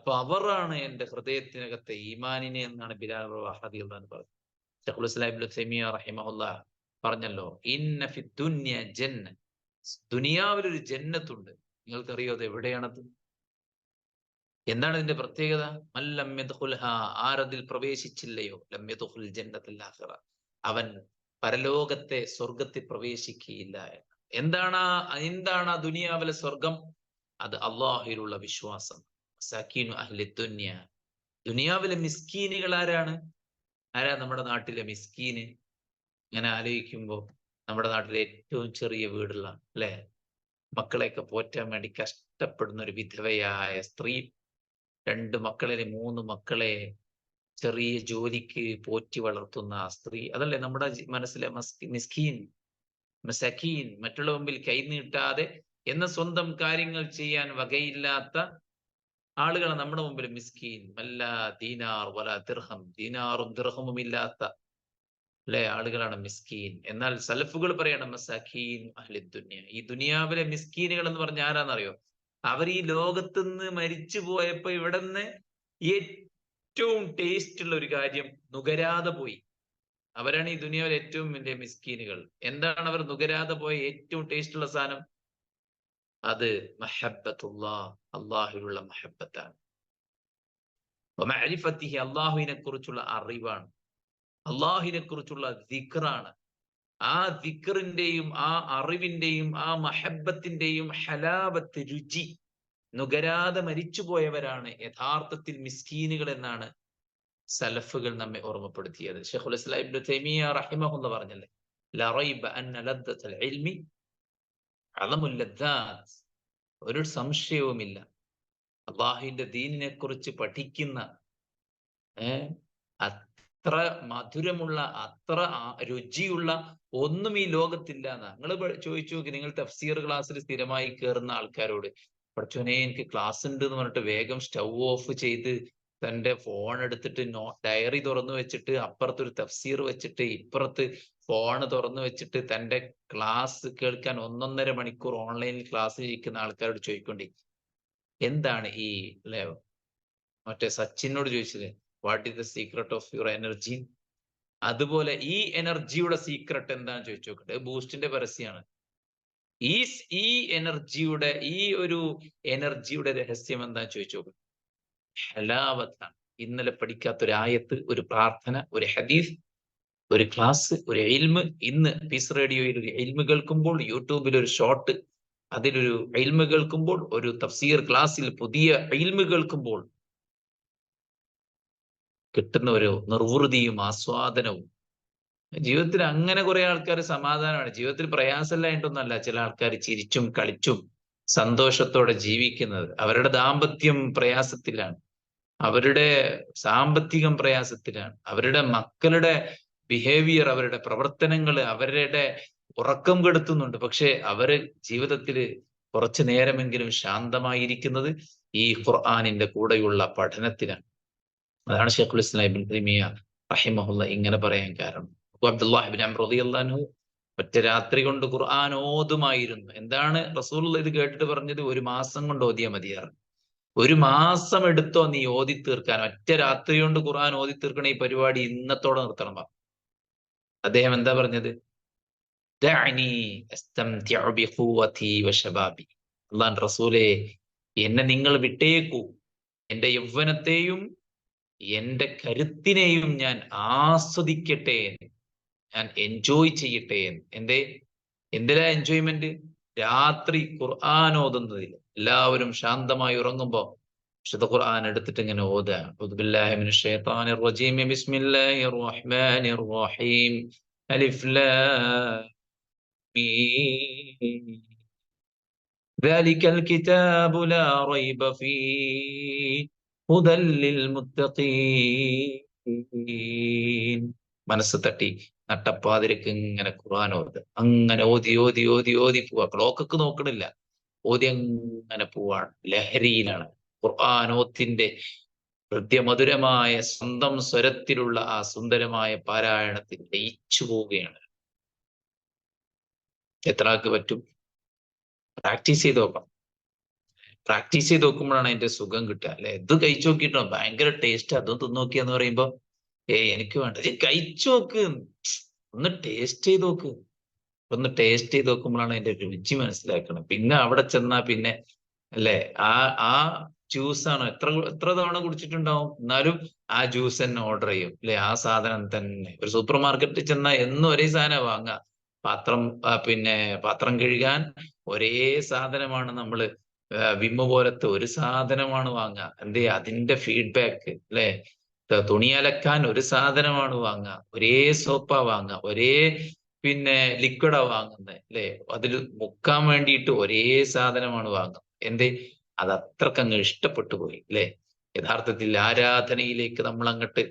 പവറാണ് എന്റെ ഹൃദയത്തിനകത്തെ ഈമാനിനെ എന്നാണ് ബിലാൽ റളിയല്ലാഹു അൻഹു പറഞ്ഞത്. ശൈഖുൽ ഇസ്ലാം ഇബ്നു തൈമിയ്യ റഹിമഹുല്ലാഹ് പറഞ്ഞല്ലോ, ഇന്ന ഫി ദുനിയ ജന്ന, ദുനിയാവിൽ ഒരു ജന്നത്തുണ്ട്. നിങ്ങൾക്കറിയോ അത് എവിടെയാണത്? എന്താണ് ഇതിന്റെ പ്രത്യേകത? മല്ലം യദ്ഖുൽഹാ, ആരതിൽ പ്രവേശിച്ചില്ലയോ, ലം യദ്ഖുൽ ജന്നത്തുൽ ആഖിറ, അവൻ പരലോകത്തെ സ്വർഗത്തിൽ പ്രവേശിക്കുകയില്ല എന്ന്. എന്താണ് ആ ദുനിയാവിലെ സ്വർഗം? അത് അള്ളാഹുവിലുള്ള വിശ്വാസം. മസാക്കീനു അഹ്ലി ദുനിയ, ദുനിയാവിലെ മിസ്കീനുകൾ ആരാണ്? നമ്മുടെ നാട്ടിലെ മിസ്കീന്? ഇങ്ങനെ ആലോചിക്കുമ്പോൾ നമ്മുടെ നാട്ടിലെ ഏറ്റവും ചെറിയ വീടുള്ള, അല്ലെ, മക്കളെയൊക്കെ പോറ്റാൻ വേണ്ടി കഷ്ടപ്പെടുന്ന ഒരു വിധവയായ സ്ത്രീ, 2 മക്കളിലെ 3 മക്കളെ ചെറിയ ജോലിക്ക് പോറ്റി വളർത്തുന്ന ആ സ്ത്രീ, അതല്ലേ നമ്മുടെ മനസ്സിലെ മിസ്കീൻ, മസക്കീൻ, മറ്റുള്ള മുമ്പിൽ കൈനീട്ടാതെ എന്ന സ്വന്തം കാര്യങ്ങൾ ചെയ്യാൻ വകയില്ലാത്ത ആളുകളാണ് നമ്മുടെ മുമ്പിൽ മിസ്കീൻ. വല്ല ദീനാർ വല ദിർഹം, ദീനാറും ദിർഹമും ഇല്ലാത്ത അല്ലെ ആളുകളാണ് മിസ്കീൻ. എന്നാൽ സലഫുകൾ പറയണം മസാക്കീൻ അഹ്ലി ദുനിയ, ഈ ദുനിയാവിലെ മിസ്കീനുകൾ എന്ന് പറഞ്ഞ ആരാന്നറിയോ? അവർ ഈ ലോകത്തുനിന്ന് മരിച്ചു പോയപ്പോ ഇവിടുന്ന് ഏറ്റവും ടേസ്റ്റ് ഉള്ള ഒരു കാര്യം നുകരാതെ പോയി. അവരാണ് ഈ ദുനിയാവിലെ ഏറ്റവും വലിയ മിസ്കീനുകൾ. എന്താണ് അവർ നുകരാതെ പോയ ഏറ്റവും ടേസ്റ്റ് ഉള്ള സാധനം? അത് മഹബ്ബത്തുല്ലാഹ്, അള്ളാഹുവിലുള്ള മഹബ്ബത്താണ്. മഅരിഫത്തിഹി, അള്ളാഹുവിനെ കുറിച്ചുള്ള അറിവാണ്. അള്ളാഹുവിനെ കുറിച്ചുള്ള ദിക്റാണ്. ആ ദിക്റിന്റെയും ആ അറിവിന്റെയും ആ മഹബ്ബത്തിന്റെയും ഹലാവത്ത്, രുചി നുകരാതെ മരിച്ചുപോയവരാണ് യഥാർത്ഥത്തിൽ മിസ്കീനുകൾ എന്നാണ് സലഫുകൾ നമ്മെ ഓർമ്മപ്പെടുത്തിയത്. ശൈഖുൽ ഇസ്ലാം ഇബ്നു തൈമിയ്യ റഹിമഹുല്ലാഹ് പറഞ്ഞല്ലേ, ലാ റൈബ അന്ന ലദ്ദത്തുൽ ഇൽമി അളമുൽ ലദ്ദാത്ത്, ഒരു സംശയവുമില്ല അള്ളാഹുവിന്റെ ദീനിനെ കുറിച്ച് പഠിക്കുന്ന അത്ര മധുരമുള്ള, അത്ര രുചിയുള്ള ഒന്നും ഈ ലോകത്തില്ല എന്നാ. നിങ്ങൾ ചോദിച്ചു നോക്കി, നിങ്ങൾ തഫ്സീർ ക്ലാസ്സിൽ സ്ഥിരമായി കയറുന്ന ആൾക്കാരോട്, പഠിച്ചോനെ എനിക്ക് ക്ലാസ് ഉണ്ട് എന്ന് പറഞ്ഞിട്ട് വേഗം സ്റ്റൗ ഓഫ് ചെയ്ത് തന്റെ ഫോൺ എടുത്തിട്ട് ഡയറി തുറന്നു വെച്ചിട്ട് അപ്പുറത്തൊരു തഫ്സീർ വെച്ചിട്ട് ഇപ്പുറത്ത് ഫോൺ തുറന്നു വെച്ചിട്ട് തന്റെ ക്ലാസ് കേൾക്കാൻ 1.5 മണിക്കൂർ ഓൺലൈനിൽ ക്ലാസ് ഇരിക്കുന്ന ആൾക്കാരോട് ചോദിക്കൊണ്ടേ, എന്താണ് ഈ, അല്ലെ, മറ്റേ സച്ചിനോട് ചോദിച്ചില്ലേ, what is the secret of your energy? അതുപോലെ ഈ എനർജിയുടെ സീക്രട്ട് എന്താണെന്ന് ചോദിച്ചു നോക്കട്ടെ. ബൂസ്റ്റിന്റെ പരസ്യമാണ്. ഈ എനർജിയുടെ, ഈ ഒരു എനർജിയുടെ രഹസ്യം എന്താന്ന് ചോദിച്ചു നോക്കട്ടെ. ഹലാവത്താണ്. ഇന്നലെ പഠിക്കാത്തൊരു ആയത്ത്, ഒരു പ്രാർത്ഥന, ഒരു ഹദീസ്, ഒരു ക്ലാസ്, ഒരു ഇൽമ്. ഇന്ന് പീസ് റേഡിയോയിൽ ഒരു ഇൽമ് കേൾക്കുമ്പോൾ, യൂട്യൂബിൽ ഒരു ഷോർട്ട്, അതിലൊരു ഇൽമ് കേൾക്കുമ്പോൾ, ഒരു തഫ്സീർ ക്ലാസ്സിൽ പുതിയ ഇൽമ് കേൾക്കുമ്പോൾ കിട്ടുന്ന ഒരു നിർവൃതിയും ആസ്വാദനവും. ജീവിതത്തിൽ അങ്ങനെ കുറെ ആൾക്കാർ സമാധാനമാണ്. ജീവിതത്തിൽ പ്രയാസമില്ലായിട്ടൊന്നല്ല ചില ആൾക്കാർ ചിരിച്ചും കളിച്ചും സന്തോഷത്തോടെ ജീവിക്കുന്നത്. അവരുടെ ദാമ്പത്യം പ്രയാസത്തിലാണ്, അവരുടെ സാമ്പത്തികം പ്രയാസത്തിലാണ്, അവരുടെ മക്കളുടെ ബിഹേവിയർ, അവരുടെ പ്രവർത്തനങ്ങൾ അവരുടെ ഉറക്കം കെടുത്തുന്നുണ്ട്. പക്ഷെ അവര് ജീവിതത്തിൽ കുറച്ചു നേരമെങ്കിലും ശാന്തമായിരിക്കുന്നത് ഈ ഖുർആനിന്റെ കൂടെയുള്ള പഠനത്തിലാണ്. അതാണ് ഷെയ്ഖുൽ ഇസ്ലാം ഇബ്നു തൈമിയ്യ റഹിമഹുല്ല ഇങ്ങനെ പറയാൻ കാരണം. അബ്ദുല്ലാഹ് ഇബ്നു അംർ റളിയല്ലാഹു അൻഹു ഒറ്റ രാത്രി കൊണ്ട് ഖുർആൻ ഓതുമായിരുന്നു. എന്താണ് റസൂലുള്ളാഹി ഇത് കേട്ടിട്ട് പറഞ്ഞത്? 1 മാസം കൊണ്ട് ഓതിയാൽ മതിയാറ്. 1 മാസം എടുത്തോ നീ ഓതി തീർക്കാൻ? ഒറ്റ രാത്രി കൊണ്ട് ഖുർആൻ ഓതി തീർക്കണ ഈ പരിപാടി ഇന്നത്തോടെ നിർത്തണം. അദ്ദേഹം എന്താ പറഞ്ഞത്? ദഅനി അസ്തംതിഉ ബിഖുവതി വശബാബി. അല്ലാഹുവിന്റെ റസൂലേ, എന്നെ നിങ്ങൾ വിട്ടേക്കൂ, എന്റെ യൗവനത്തെയും എന്റെ കരുത്തിനെയും ഞാൻ ആസ്വദിക്കട്ടെ, ഞാൻ എൻജോയ് ചെയ്യട്ടെ. എന്തിലാ എൻജോയ്മെന്റ്? രാത്രി ഖുർആൻ ഓതുന്നതിൽ. എല്ലാവരും ശാന്തമായി ഉറങ്ങുമ്പോ വിശുദ്ധ ഖുർആൻ എടുത്തിട്ട് ഇങ്ങനെ ഓതുക. അഊദു ബില്ലാഹി മിനശ് ശൈത്വാനിർ റജീം. ബിസ്മില്ലാഹിർ റഹ്മാനിർ റഹീം. അലിഫ് ലാം മീം. ദാലികൽ കിതാബു ലാ റൈബ ഫീഹി ഹുദൽ ലിൽ മുത്തഖീൻ. മനസ്സ് തട്ടി നട്ടപ്പാതിരക്ക് ഇങ്ങനെ ഖുർആൻ ഓതുക. അങ്ങനെ ഓതി ഓതി ഓതി ഓതി പോവാ. ക്ലോക്കൊക്കെ നോക്കണില്ല, ഓതി അങ്ങനെ പോവാണ്, ലഹരിയിലാണ്. ഖുർആനോത്തിന്റെ ഹൃദ്യമധുരമായ സ്വന്തം സ്വരത്തിലുള്ള ആ സുന്ദരമായ പാരായണത്തിൽ ലയിച്ചു പോവുകയാണ്. എത്ര ആൾക്ക് പറ്റും? പ്രാക്ടീസ് ചെയ്ത് നോക്കണം. പ്രാക്ടീസ് ചെയ്ത് നോക്കുമ്പോഴാണ് അതിന്റെ സുഖം കിട്ടുക. അല്ലെ, ഇത് കഴിച്ചു നോക്കിട്ടോ ഭയങ്കര ടേസ്റ്റ്, അതും തിന്നോക്കിയെന്ന് പറയുമ്പോ എനിക്ക് വേണ്ട, കഴിച്ചു നോക്ക്, ഒന്ന് ടേസ്റ്റ് ചെയ്ത് നോക്ക്. ഒന്ന് ടേസ്റ്റ് ചെയ്ത് നോക്കുമ്പോഴാണ് അതിന്റെ രുചി മനസ്സിലാക്കണം. പിന്നെ അവിടെ ചെന്നാ പിന്നെ അല്ലെ ആ ആ ജ്യൂസാണ് എത്ര എത്ര തവണ കുടിച്ചിട്ടുണ്ടാവും, എന്നാലും ആ ജ്യൂസ് തന്നെ ഓർഡർ ചെയ്യും. അല്ലെ, ആ സാധനം തന്നെ. ഒരു സൂപ്പർ മാർക്കറ്റിൽ ചെന്നാൽ എന്നും ഒരേ സാധനം വാങ്ങുക. പാത്രം പിന്നെ പാത്രം കഴുകാൻ ഒരേ സാധനമാണ് നമ്മള്, വിമ്മ് പോലത്തെ ഒരു സാധനമാണ് വാങ്ങുക. എന്തേ, അതിന്റെ ഫീഡ്ബാക്ക്. അല്ലെ, തുണി അലക്കാൻ ഒരു സാധനമാണ് വാങ്ങുക, ഒരേ സോപ്പാ വാങ്ങുക, ഒരേ പിന്നെ ലിക്വിഡാ വാങ്ങുന്നത്. അല്ലെ, അതിൽ മുക്കാൻ വേണ്ടിയിട്ട് ഒരേ സാധനമാണ് വാങ്ങുക. എന്തേ, അത് അത്രക്കങ്ങ് ഇഷ്ടപ്പെട്ടു പോയി. അല്ലെ, യഥാർത്ഥത്തിൽ ആരാധനയിലേക്ക് നമ്മൾ അങ്ങോട്ട്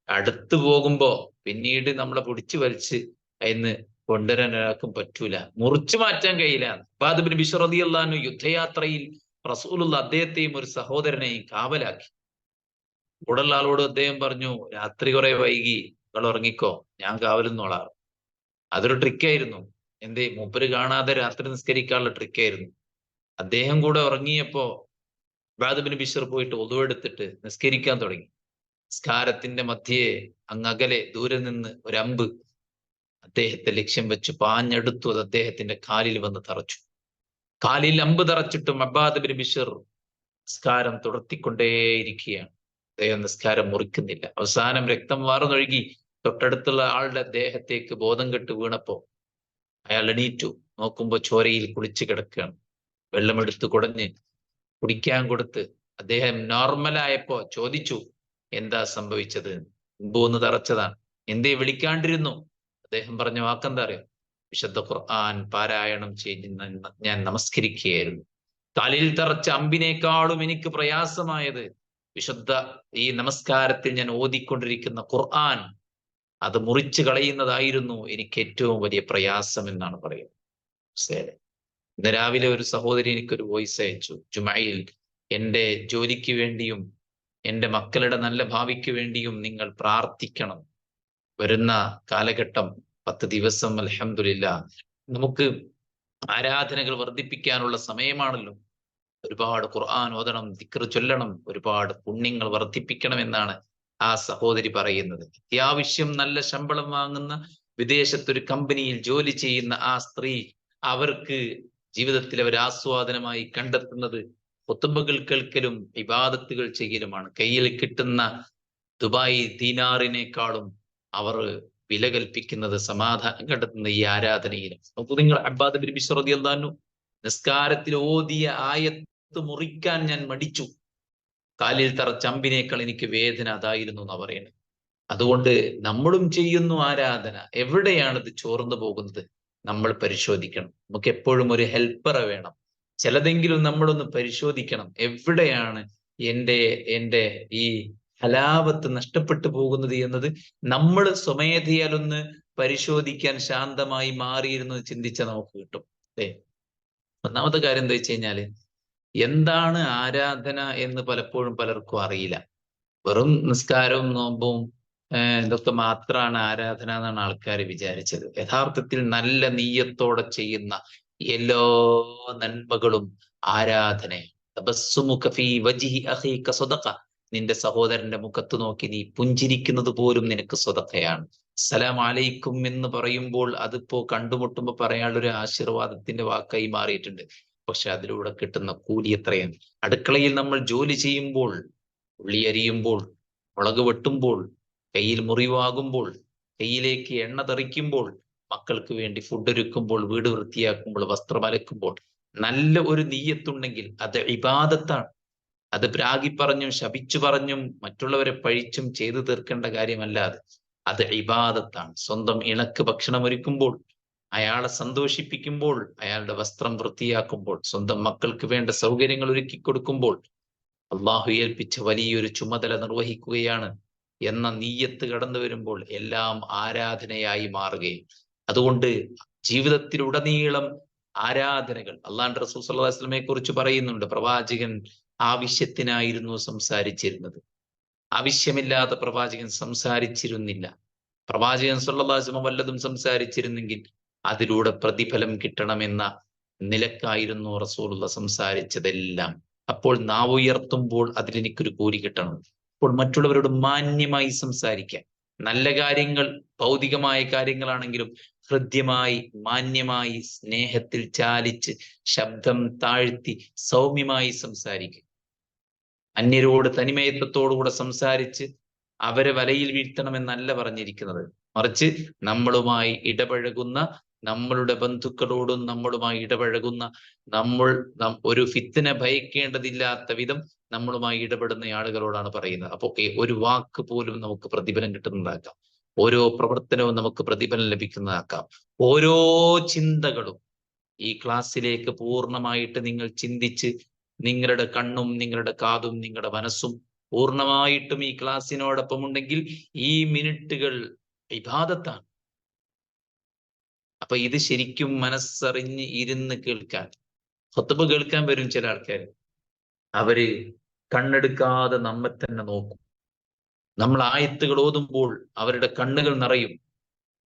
അടുത്തു പോകുമ്പോ പിന്നീട് നമ്മളെ പിടിച്ചു വലിച്ച് അതിന്ന് കൊണ്ടുവരാൻ ഒരാൾക്കും പറ്റൂല, മുറിച്ചു മാറ്റാൻ കഴിയില്ല. ഇബ്ബാദ് ബിൻ ബിശ്ർ റളിയല്ലാഹു അൻഹു യുദ്ധയാത്രയിൽ റസൂലുള്ള അദ്ദേഹത്തെയും ഒരു സഹോദരനെയും കാവലാക്കി. കൂടെയുള്ള ആളോട് അദ്ദേഹം പറഞ്ഞു, രാത്രി കുറെ വൈകി, നിങ്ങൾ ഉറങ്ങിക്കോ, ഞാൻ കാവലുന്നോളാം. അതൊരു ട്രിക്കായിരുന്നു. എന്തേ, മൂപ്പര് കാണാതെ രാത്രി നിസ്കരിക്കാനുള്ള ട്രിക്കായിരുന്നു. അദ്ദേഹം കൂടെ ഉറങ്ങിയപ്പോ ഇബ്ബാദ് ബിൻ ബിശ്ർ പോയിട്ട് ഒളുവെടുത്തിട്ട് നിസ്കരിക്കാൻ തുടങ്ങി. നിസ്കാരത്തിന്റെ മധ്യേ അങ്ങകലെ ദൂരെ നിന്ന് ഒരു അമ്പ് അദ്ദേഹത്തെ ലക്ഷ്യം വെച്ച് പാഞ്ഞെടുത്തു. അത് അദ്ദേഹത്തിന്റെ കാലിൽ വന്ന് തറച്ചു. കാലിൽ അമ്പ് തറച്ചിട്ടും അബ്ബാദ് ബിൻ ബിശ്ർ നിസ്കാരം തുടർത്തിക്കൊണ്ടേയിരിക്കുകയാണ്. അദ്ദേഹം നിസ്കാരം മുറിക്കുന്നില്ല. അവസാനം രക്തം വാർന്നൊഴുകി തൊട്ടടുത്തുള്ള ആളുടെ ദേഹത്തേക്ക് ബോധം കെട്ട് വീണപ്പോ അയാൾ എണീറ്റു. നോക്കുമ്പോ ചോരയിൽ കുളിച്ചു കിടക്കുകയാണ്. വെള്ളമെടുത്ത് കുടഞ്ഞ് കുടിക്കാൻ കൊടുത്ത് അദ്ദേഹം നോർമലായപ്പോ ചോദിച്ചു, എന്താ സംഭവിച്ചത്? മുമ്പ് തറച്ചതാണ്, എന്തേ വിളിക്കാണ്ടിരുന്നു? അദ്ദേഹം പറഞ്ഞ വാക്കെന്താ അറിയോ? വിശുദ്ധ ഖുർആൻ പാരായണം ചെയ്യുന്ന ഞാൻ നമസ്കരിക്കുകയായിരുന്നു. കാലിൽ തറച്ച അമ്പിനേക്കാളും എനിക്ക് പ്രയാസമായത് വിശുദ്ധ ഈ നമസ്കാരത്തിൽ ഞാൻ ഓതിക്കൊണ്ടിരിക്കുന്ന ഖുർആൻ, അത് മുറിച്ചു കളയുന്നതായിരുന്നു എനിക്ക് ഏറ്റവും വലിയ പ്രയാസം എന്നാണ് പറയുന്നത്. ഇന്ന് രാവിലെ ഒരു സഹോദരി എനിക്കൊരു വോയിസ് അയച്ചു. ജുമയിൽ എൻ്റെ ജോലിക്ക് വേണ്ടിയും എൻ്റെ മക്കളുടെ നല്ല ഭാവിക്ക് വേണ്ടിയും നിങ്ങൾ പ്രാർത്ഥിക്കണം. വരുന്ന കാലഘട്ടം 10 ദിവസം അൽഹംദുലില്ലാഹ് നമുക്ക് ആരാധനകൾ വർദ്ധിപ്പിക്കാനുള്ള സമയമാണല്ലോ. ഒരുപാട് ഖുർആൻ ഓതണം, ദിക്ർ ചൊല്ലണം, ഒരുപാട് പുണ്യങ്ങൾ വർദ്ധിപ്പിക്കണം എന്നാണ് ആ സഹോദരി പറയുന്നത്. അത്യാവശ്യം നല്ല ശമ്പളം വാങ്ങുന്ന വിദേശത്തൊരു കമ്പനിയിൽ ജോലി ചെയ്യുന്ന ആ സ്ത്രീ, അവർക്ക് ജീവിതത്തിൽ അവർ ആസ്വാദനമായി കണ്ടെത്തുന്നത് ഖുതുബകൾ കേൾക്കലും ഇബാദത്തുകൾ ചെയ്യലുമാണ്. കയ്യിൽ കിട്ടുന്ന ദുബായ് ദീനാറിനേക്കാളും അവർ വില കൽപ്പിക്കുന്നത്, സമാധാനം കണ്ടെത്തുന്ന ഈ ആരാധനയിലും. നോക്കൂ നിങ്ങൾ, അബ്ബാദ് ബിൻ ബിശ്ർ റളിയല്ലാഹു അൻഹു നിസ്കാരത്തിൽ ഓതിയ ആയത്ത് മുറിക്കാൻ ഞാൻ മടിച്ചു. കാലിൽ തറച്ച അമ്പിനേക്കാൾ എനിക്ക് വേദന അതായിരുന്നു എന്നാ പറയുന്നത്. അതുകൊണ്ട് നമ്മളും ചെയ്യുന്നു ആരാധന, എവിടെയാണ് ഇത് ചോർന്നു പോകുന്നത് നമ്മൾ പരിശോധിക്കണം. നമുക്ക് എപ്പോഴും ഒരു ഹെൽപ്പറെ വേണം. ചിലതെങ്കിലും നമ്മളൊന്ന് പരിശോധിക്കണം, എവിടെയാണ് എൻ്റെ എൻ്റെ ഈ ഹലാവത്ത് നഷ്ടപ്പെട്ടു പോകുന്നത് എന്നത് നമ്മൾ സ്വമേധയാലൊന്ന് പരിശോധിക്കാൻ ശാന്തമായി മാറിയിരുന്ന് ചിന്തിച്ചാൽ നമുക്ക് കിട്ടും. അല്ലേ? ഒന്നാമത്തെ കാര്യം എന്താ വെച്ച് കഴിഞ്ഞാല്, എന്താണ് ആരാധന എന്ന് പലപ്പോഴും പലർക്കും അറിയില്ല. വെറും നിസ്കാരവും നോമ്പും ഇതൊക്കെ മാത്രമാണ് ആരാധന എന്നാണ് ആൾക്കാർ വിചാരിച്ചത്. യഥാർത്ഥത്തിൽ നല്ല നീയത്തോടെ ചെയ്യുന്ന എല്ലാ നന്മകളും ആരാധനയാണ്. തബസ്സുമുക ഫീ വജ്ഹി അഖീക സ്വദഖ. നിന്റെ സഹോദരന്റെ മുഖത്ത് നോക്കി നീ പുഞ്ചിരിക്കുന്നത് പോലും നിനക്ക് സ്വതക്കയാണ്. സലാം അലൈക്കും എന്ന് പറയുമ്പോൾ അതിപ്പോ കണ്ടുമുട്ടുമ്പോ പറയാനുള്ള ഒരു ആശീർവാദത്തിന്റെ വാക്കായി മാറിയിട്ടുണ്ട്. പക്ഷെ അതിലൂടെ കിട്ടുന്ന കൂലി എത്രയാണ്? അടുക്കളയിൽ നമ്മൾ ജോലി ചെയ്യുമ്പോൾ, ഉള്ളി അരിയുമ്പോൾ, മുളക് വെട്ടുമ്പോൾ, കയ്യിൽ മുറിവാകുമ്പോൾ, കയ്യിലേക്ക് എണ്ണ തെറിക്കുമ്പോൾ, മക്കൾക്ക് വേണ്ടി ഫുഡ് ഒരുക്കുമ്പോൾ, വീട് വൃത്തിയാക്കുമ്പോൾ, വസ്ത്രം അലക്കുമ്പോൾ, നല്ല ഒരു നീയത്തുണ്ടെങ്കിൽ അത് ഇബാദത്താണ്. അത് പ്രാഗി പറഞ്ഞും ശപിച്ചു പറഞ്ഞും മറ്റുള്ളവരെ പഴിച്ചും ചെയ്തു തീർക്കേണ്ട കാര്യമല്ല. അത് ഇബാദത്താണ്. സ്വന്തം ഇണക്ക് ഭക്ഷണം ഒരുക്കുമ്പോൾ, അയാളെ സന്തോഷിപ്പിക്കുമ്പോൾ, അയാളുടെ വസ്ത്രം വൃത്തിയാക്കുമ്പോൾ, സ്വന്തം മക്കൾക്ക് വേണ്ട സൗകര്യങ്ങൾ ഒരുക്കി കൊടുക്കുമ്പോൾ, അള്ളാഹു ഏൽപ്പിച്ച വലിയൊരു ചുമതല നിർവഹിക്കുകയാണ് എന്ന നീയത്ത് കടന്നു വരുമ്പോൾ എല്ലാം ആരാധനയായി മാറുകയും. അതുകൊണ്ട് ജീവിതത്തിലുടനീളം ആരാധനകൾ. അള്ളാഹുവിന്റെ റസൂൽ സ്വല്ലല്ലാഹു അലൈഹി വസല്ലമയെ കുറിച്ച് പറയുന്നുണ്ട്, പ്രവാചകൻ ആവശ്യത്തിനായിരുന്നു സംസാരിച്ചിരുന്നത്, ആവശ്യമില്ലാതെ പ്രവാചകൻ സംസാരിച്ചിരുന്നില്ല. പ്രവാചകൻ സ്വല്ലല്ലാഹു അലൈഹി വസല്ലം വല്ലതും സംസാരിച്ചിരുന്നെങ്കിൽ അതിലൂടെ പ്രതിഫലം കിട്ടണമെന്ന നിലക്കായിരുന്നു റസൂലുള്ള സംസാരിച്ചതെല്ലാം. അപ്പോൾ നാവ് ഉയർത്തുമ്പോൾ അതിലെനിക്കൊരു കൂലി കിട്ടണം. അപ്പോൾ മറ്റുള്ളവരോട് മാന്യമായി സംസാരിക്കാൻ, നല്ല കാര്യങ്ങൾ ഭൗതികമായ കാര്യങ്ങളാണെങ്കിലും ഹൃദ്യമായി മാന്യമായി സ്നേഹത്തിൽ ചാലിച്ച് ശബ്ദം താഴ്ത്തി സൗമ്യമായി സംസാരിക്കുക. അന്യരോട് തനിമയത്വത്തോടുകൂടെ സംസാരിച്ച് അവരെ വലയിൽ വീഴ്ത്തണമെന്നല്ല പറഞ്ഞിരിക്കുന്നത്. മറിച്ച് നമ്മളുമായി ഇടപഴകുന്ന, നമ്മളുടെ ബന്ധുക്കളോടും നമ്മളുമായി ഇടപഴകുന്ന, നമ്മൾ ഒരു ഫിത്തിനെ ഭയക്കേണ്ടതില്ലാത്ത വിധം നമ്മളുമായി ഇടപെടുന്ന ആളുകളോടാണ് പറയുന്നത്. അപ്പൊ ഒരു വാക്ക് പോലും നമുക്ക് പ്രതിഫലം കിട്ടുന്നതാക്കാം, ഓരോ പ്രവർത്തനവും നമുക്ക് പ്രതിഫലം ലഭിക്കുന്നതാക്കാം. ഓരോ ചിന്തകളും ഈ ക്ലാസ്സിലേക്ക് പൂർണ്ണമായിട്ട് നിങ്ങൾ ചിന്തിച്ച്, നിങ്ങളുടെ കണ്ണും നിങ്ങളുടെ കാതും നിങ്ങളുടെ മനസ്സും പൂർണ്ണമായിട്ടും ഈ ക്ലാസ്സിനോടൊപ്പം ഉണ്ടെങ്കിൽ ഈ മിനിറ്റുകൾ ഇബാദത്താണ്. അപ്പൊ ഇത് ശരിക്കും മനസ്സറിഞ്ഞ് ഇരുന്ന് കേൾക്കാൻ. ഖുത്ബ കേൾക്കാൻ വരും ചില ആൾക്കാർ, അവര് കണ്ണെടുക്കാതെ നമ്മെ തന്നെ നോക്കും. നമ്മൾ ആയത്തുകൾ ഓതുമ്പോൾ അവരുടെ കണ്ണുകൾ നിറയും.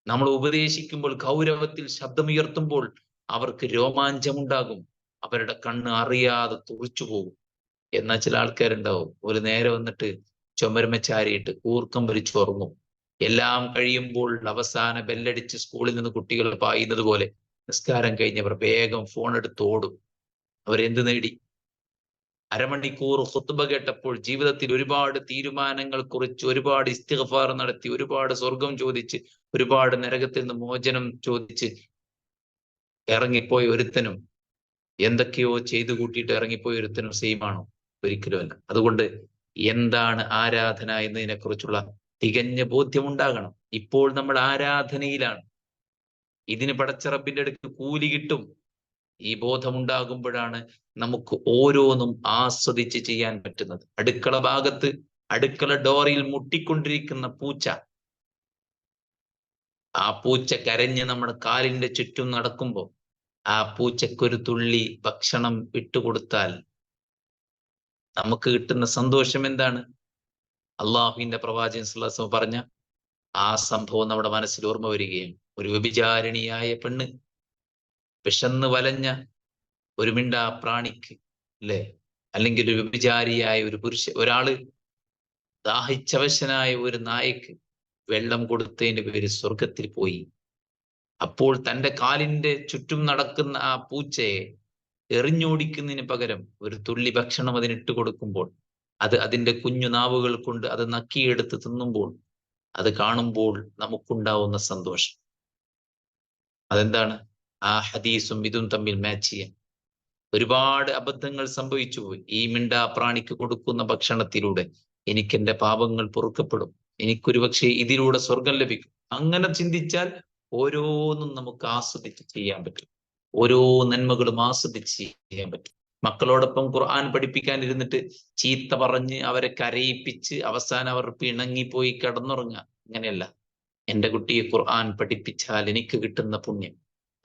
നമ്മൾ ഉപദേശിക്കുമ്പോൾ ഗൗരവത്തിൽ ശബ്ദമുയർത്തുമ്പോൾ അവർക്ക് രോമാഞ്ചമുണ്ടാകും. അവരുടെ കണ്ണ് അറിയാതെ തുറിച്ചു പോകും. എന്നാൽ ചില ആൾക്കാരുണ്ടാവും, ഒരു നേരെ വന്നിട്ട് ചുമരുമ ചാരിയിട്ട് കൂർക്കം വലിച്ചുറങ്ങും. എല്ലാം കഴിയുമ്പോൾ അവസാന ബെല്ലടിച്ച് സ്കൂളിൽ നിന്ന് കുട്ടികൾ പായുന്നത് പോലെ നിസ്കാരം കഴിഞ്ഞവർ വേഗം ഫോൺ എടുത്ത് ഓടും. അവരെന്ത് നേടി? അരമണിക്കൂർ ഖുത്ബ കേട്ടപ്പോൾ ജീവിതത്തിൽ ഒരുപാട് തീരുമാനങ്ങൾ കുറിച്ച്, ഒരുപാട് ഇസ്തിഗ്ഫാർ നടത്തി, ഒരുപാട് സ്വർഗം ചോദിച്ച്, ഒരുപാട് നരകത്തിൽ നിന്ന് മോചനം ചോദിച്ച് ഇറങ്ങിപ്പോയ ഒരുത്തനും എന്തൊക്കെയോ ചെയ്തു കൂട്ടിയിട്ട് ഇറങ്ങിപ്പോയ ഒരുത്തനും സെയിം ആണോ? ഒരിക്കലും അല്ല. അതുകൊണ്ട് എന്താണ് ആരാധന എന്നതിനെ കുറിച്ചുള്ള തികഞ്ഞ ബോധ്യമുണ്ടാകണം. ഇപ്പോൾ നമ്മൾ ആരാധനയിലാണ്. ഇതിന് പടച്ച റബ്ബിന്റെ അടുത്ത് കൂലി കിട്ടും. ഈ ബോധമുണ്ടാകുമ്പോഴാണ് നമുക്ക് ഓരോന്നും ആസ്വദിച്ച് ചെയ്യാൻ പറ്റുന്നത്. അടുക്കള ഭാഗത്ത്, അടുക്കള ഡോറിൽ മുട്ടിക്കൊണ്ടിരിക്കുന്ന പൂച്ച, ആ പൂച്ച കരഞ്ഞ് നമ്മുടെ കാലിന്റെ ചുറ്റും നടക്കുമ്പോൾ ആ പൂച്ചക്കൊരു തുള്ളി ഭക്ഷണം ഇട്ടുകൊടുത്താൽ നമുക്ക് കിട്ടുന്ന സന്തോഷം എന്താണ്? അള്ളാഹുവിന്റെ പ്രവാചകൻ സ്വല്ലല്ലാഹു അലൈഹി വസല്ലം പറഞ്ഞ ആ സംഭവം നമ്മുടെ മനസ്സിൽ ഓർമ്മ വരികയും, ഒരു വ്യഭിചാരിണിയായ പെണ്ണ്, വിശന്ന് വലഞ്ഞ ഒരു മിണ്ടാ പ്രാണിക്ക്, അല്ലെ, അല്ലെങ്കിൽ ഒരു വ്യഭിചാരിയായ ഒരു ഒരാള്, ദാഹിച്ചവശനായ ഒരു നായക്ക് വെള്ളം കൊടുത്തതിന്റെ പേര് സ്വർഗത്തിൽ പോയി. അപ്പോൾ തന്റെ കാലിന്റെ ചുറ്റും നടക്കുന്ന ആ പൂച്ചയെ എറിഞ്ഞോടിക്കുന്നതിന് പകരം ഒരു തുള്ളി ഭക്ഷണം അതിനിട്ട് കൊടുക്കുമ്പോൾ, അത് അതിന്റെ കുഞ്ഞു നാവുകൾ കൊണ്ട് അത് നക്കിയെടുത്ത് തിന്നുമ്പോൾ, അത് കാണുമ്പോൾ നമുക്കുണ്ടാവുന്ന സന്തോഷം അതെന്താണ്? ആ ഹദീസും ഇതും തമ്മിൽ മാച്ച് ചെയ്യാൻ. ഒരുപാട് അബദ്ധങ്ങൾ സംഭവിച്ചു പോയി. ഈ മിണ്ടാ പ്രാണിക്ക് കൊടുക്കുന്ന ഭക്ഷണത്തിലൂടെ എനിക്ക് എന്റെ പാപങ്ങൾ പൊറുക്കപ്പെടും, എനിക്കൊരു പക്ഷേ ഇതിലൂടെ സ്വർഗം ലഭിക്കും. അങ്ങനെ ചിന്തിച്ചാൽ ഓരോന്നും നമുക്ക് ആസ്വദിച്ച് ചെയ്യാൻ പറ്റും. ഓരോ നന്മകളും ആസ്വദിച്ച് ചെയ്യാൻ പറ്റും. മക്കളോടൊപ്പം ഖുർആൻ പഠിപ്പിക്കാൻ ഇരുന്നിട്ട് ചീത്ത പറഞ്ഞ് അവരെ കരയിപ്പിച്ച് അവസാനം അവർ പിണങ്ങിപ്പോയി കിടന്നുറങ്ങുക, അങ്ങനെയല്ല. എന്റെ കുട്ടിയെ ഖുർആൻ പഠിപ്പിച്ചാൽ എനിക്ക് കിട്ടുന്ന പുണ്യം.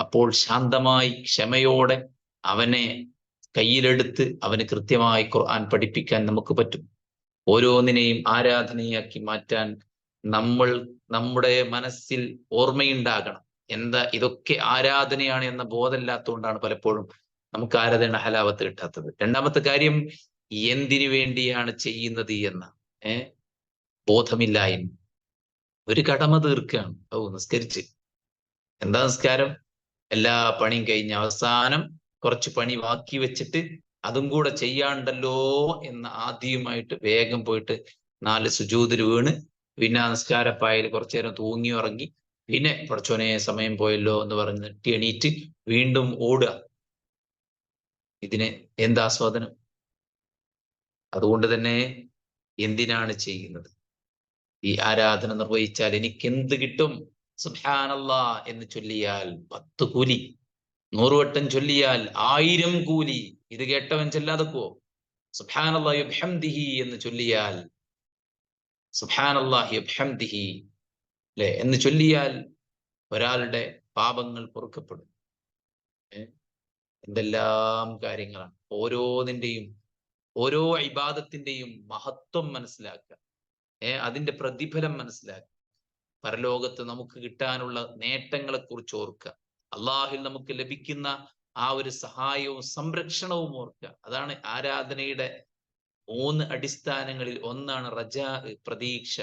അപ്പോൾ ശാന്തമായി ക്ഷമയോടെ അവനെ കയ്യിലെടുത്ത് അവന് കൃത്യമായി ഖുർആൻ പഠിപ്പിക്കാൻ നമുക്ക് പറ്റും. ഓരോന്നിനെയും ആരാധനയാക്കി മാറ്റാൻ നമ്മൾ നമ്മുടെ മനസ്സിൽ ഓർമ്മയുണ്ടാകണം. എന്താ ഇതൊക്കെ ആരാധനയാണ് എന്ന ബോധമില്ലാത്തതുകൊണ്ടാണ് പലപ്പോഴും നമുക്ക് ആരാധന ഹലാവത്ത് കിട്ടാത്തത്. രണ്ടാമത്തെ കാര്യം, എന്തിനു വേണ്ടിയാണ് ചെയ്യുന്നത് എന്ന ബോധമില്ലായ്മ. ഒരു കടമ തീർക്കുകയാണ്, നിസ്കരിച്ച്. എന്താ നിസ്കാരം? എല്ലാ പണിയും കഴിഞ്ഞ് അവസാനം കുറച്ച് പണി ബാക്കി വെച്ചിട്ട് അതും കൂടെ ചെയ്യാണ്ടല്ലോ എന്ന് ആദ്യമായിട്ട് വേഗം പോയിട്ട് 4 സുജൂദിൽ വീണ്, പിന്നെ ആ നിസ്കാരപ്പായയിൽ കുറച്ചു നേരം തൂങ്ങി ഉറങ്ങി, പിന്നെ കുറച്ചോനെ സമയം പോയല്ലോ എന്ന് പറഞ്ഞിട്ട് എണീറ്റ് വീണ്ടും ഓടുക. ഇതിന് എന്താസ്വാദനം? അതുകൊണ്ട് തന്നെ എന്തിനാണ് ചെയ്യുന്നത്? ഈ ആരാധന നിർവഹിച്ചാൽ എനിക്ക് എന്ത് കിട്ടും? സുബ്ഹാനല്ലാ എന്ന് ചൊല്ലിയാൽ 10 കൂലി, 100 വട്ടം ചൊല്ലിയാൽ 1000 കൂലി. ഇത് കേട്ടവൻ ചെല്ലാതെക്കുവോ? സുബ്ഹാനല്ലാഹി വബിഹംദിഹി എന്ന് ചൊല്ലിയാൽ, സുബ്ഹാനല്ലാഹി വബിഹംദിഹി അല്ലെ എന്ന് ചൊല്ലിയാൽ ഒരാളുടെ പാപങ്ങൾ പൊറുക്കപ്പെടും. എന്തെല്ലാം കാര്യങ്ങളാണ്! ഓരോന്നിന്റെയും, ഓരോ ഇബാദത്തിന്റെയും മഹത്വം മനസ്സിലാക്കുക, അതിന്റെ പ്രതിഫലം മനസ്സിലാക്കുക, പരലോകത്ത് നമുക്ക് കിട്ടാനുള്ള നേട്ടങ്ങളെ കുറിച്ച് ഓർക്കുക, അള്ളാഹിൽ നമുക്ക് ലഭിക്കുന്ന ആ ഒരു സഹായവും സംരക്ഷണവും ഓർക്കുക. അതാണ് ആരാധനയുടെ 3 അടിസ്ഥാനങ്ങളിൽ ഒന്നാണ് റജാ, പ്രതീക്ഷ.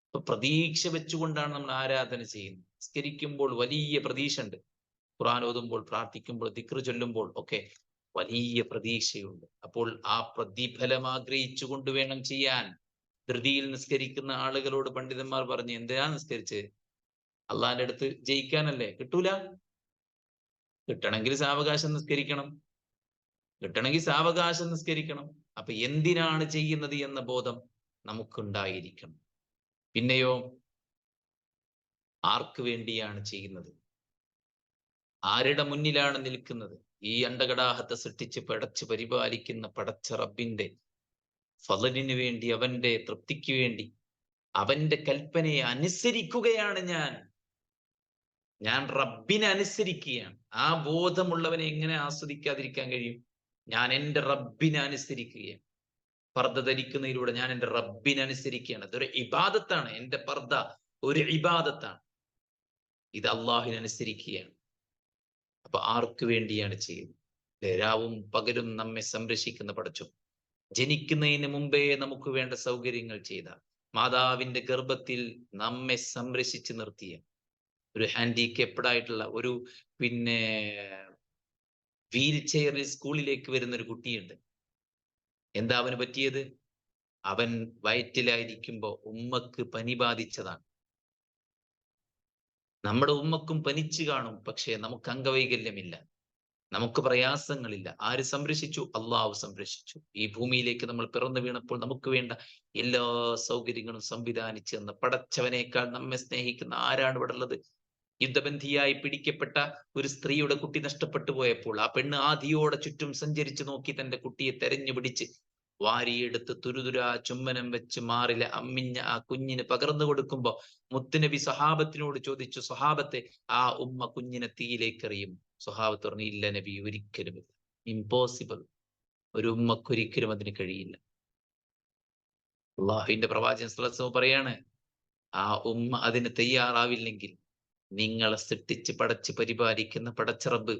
അപ്പൊ പ്രതീക്ഷ വെച്ചുകൊണ്ടാണ് നമ്മൾ ആരാധന ചെയ്യുന്നത്. നിസ്കരിക്കുമ്പോൾ വലിയ പ്രതീക്ഷ ഉണ്ട്, ഖുർആൻ ഓതുമ്പോൾ, പ്രാർത്ഥിക്കുമ്പോൾ, ദിക്ർ ചൊല്ലുമ്പോൾ ഒക്കെ വലിയ പ്രതീക്ഷയുണ്ട്. അപ്പോൾ ആ പ്രതിഫലം ആഗ്രഹിച്ചുകൊണ്ട് വേണം ചെയ്യാൻ. ധൃതിയിൽ നിസ്കരിക്കുന്ന ആളുകളോട് പണ്ഡിതന്മാർ പറഞ്ഞു, എന്തിനാ നിസ്കരിച്ച്? അള്ളാന്റെ അടുത്ത് ജയിക്കാനല്ലേ? കിട്ടൂല. കിട്ടണമെങ്കിൽ സാവകാശം നിസ്കരിക്കണം, കിട്ടണമെങ്കിൽ സാവകാശം നിസ്കരിക്കണം. അപ്പൊ എന്തിനാണ് ചെയ്യുന്നത് എന്ന ബോധം നമുക്കുണ്ടായിരിക്കണം. പിന്നെയോ, ആർക്ക് വേണ്ടിയാണ് ചെയ്യുന്നത്? ആരുടെ മുന്നിലാണ് നിൽക്കുന്നത്? ഈ അണ്ടകടാഹത്തെ സൃഷ്ടിച്ച് പടച്ച് പരിപാലിക്കുന്ന പടച്ച റബ്ബിന്റെ ഫളലിന് വേണ്ടി, അവന്റെ തൃപ്തിക്ക് വേണ്ടി, അവന്റെ കൽപ്പനയെ അനുസരിക്കുകയാണ് ഞാൻ റബ്ബിനെ അനുസരിക്കുകയാണ്. ആ ബോധമുള്ളവനെ എങ്ങനെ ആസ്വദിക്കാതിരിക്കാൻ കഴിയും? ഞാൻ എൻ്റെ റബ്ബിനെ അനുസരിക്കുകയാണ്. പർദ്ദ ധരിക്കുന്നതിലൂടെ ഞാൻ എൻ്റെ റബ്ബിനെ അനുസരിക്കുകയാണ്. അതൊരു ഇബാദത്താണ്. എൻ്റെ പർദ്ദ ഒരു ഇബാദത്താണ്. ഇത് അള്ളാഹുവിനനുസരിക്കുകയാണ്. അപ്പൊ ആർക്ക് വേണ്ടിയാണ് ചെയ്യുന്നത്? രാവും പകലും നമ്മെ സംരക്ഷിക്കുന്ന പടച്ചു, ജനിക്കുന്നതിന് മുമ്പേ നമുക്ക് വേണ്ട സൗകര്യങ്ങൾ ചെയ്ത, മാതാവിന്റെ ഗർഭത്തിൽ നമ്മെ സംരക്ഷിച്ച് നിർത്തിയ, ഒരു ഹാൻഡിക്കേപ്ഡ് ആയിട്ടുള്ള ഒരു വീൽ ചെയറിൽ സ്കൂളിലേക്ക് വരുന്ന ഒരു കുട്ടിയുണ്ട്. എന്താ അവന് പറ്റിയത്? അവൻ വയറ്റിലായിരിക്കുമ്പോ ഉമ്മക്ക് പനി ബാധിച്ചതാണ്. നമ്മുടെ ഉമ്മക്കും പനിച്ചു കാണും, പക്ഷേ നമുക്ക് അംഗവൈകല്യമില്ല, നമുക്ക് പ്രയാസങ്ങളില്ല. ആര് സംരക്ഷിച്ചു? അള്ളാഹു സംരക്ഷിച്ചു. ഈ ഭൂമിയിലേക്ക് നമ്മൾ പിറന്നു വീണപ്പോൾ നമുക്ക് വേണ്ട എല്ലാ സൗകര്യങ്ങളും സംവിധാനിച്ചു തന്ന പടച്ചവനേക്കാൾ നമ്മെ സ്നേഹിക്കുന്ന ആരാണ് ഇവിടെ ഉള്ളത്? യുദ്ധബന്ധിയായി പിടിക്കപ്പെട്ട ഒരു സ്ത്രീയുടെ കുട്ടി നഷ്ടപ്പെട്ടു പോയപ്പോൾ ആ പെണ്ണ് ആദിയോടെ ചുറ്റും സഞ്ചരിച്ചു നോക്കി തന്റെ കുട്ടിയെ തെരഞ്ഞു പിടിച്ച് വാരിയെടുത്ത് തുരുതുരാ ചുമ്മനം വെച്ച് മാറിലെ അമ്മിഞ്ഞ ആ കുഞ്ഞിന് പകർന്നു കൊടുക്കുമ്പോ മുത്തുനബി സ്വഹാബത്തിനോട് ചോദിച്ചു, സ്വഹാബത്തെ, ആ ഉമ്മ കുഞ്ഞിനെ തീയിലേക്ക് എറിയും? സ്വഹാബത്ത് പറഞ്ഞു, ഇല്ല നബി, ഒരിക്കലും ഇല്ല, ഇമ്പോസിബിൾ. ഒരു ഉമ്മക്കൊരിക്കലും അതിന് കഴിയില്ല. അള്ളാഹുവിന്റെ പ്രവാചകൻ സ്വല്ലല്ലാഹു അലൈഹി വസല്ലം പറയാണ്, ആ ഉമ്മ അതിന് തയ്യാറാവില്ലെങ്കിൽ നിങ്ങളെ സൃഷ്ടിച്ച് പടച്ച് പരിപാലിക്കുന്ന പടച്ചറബ്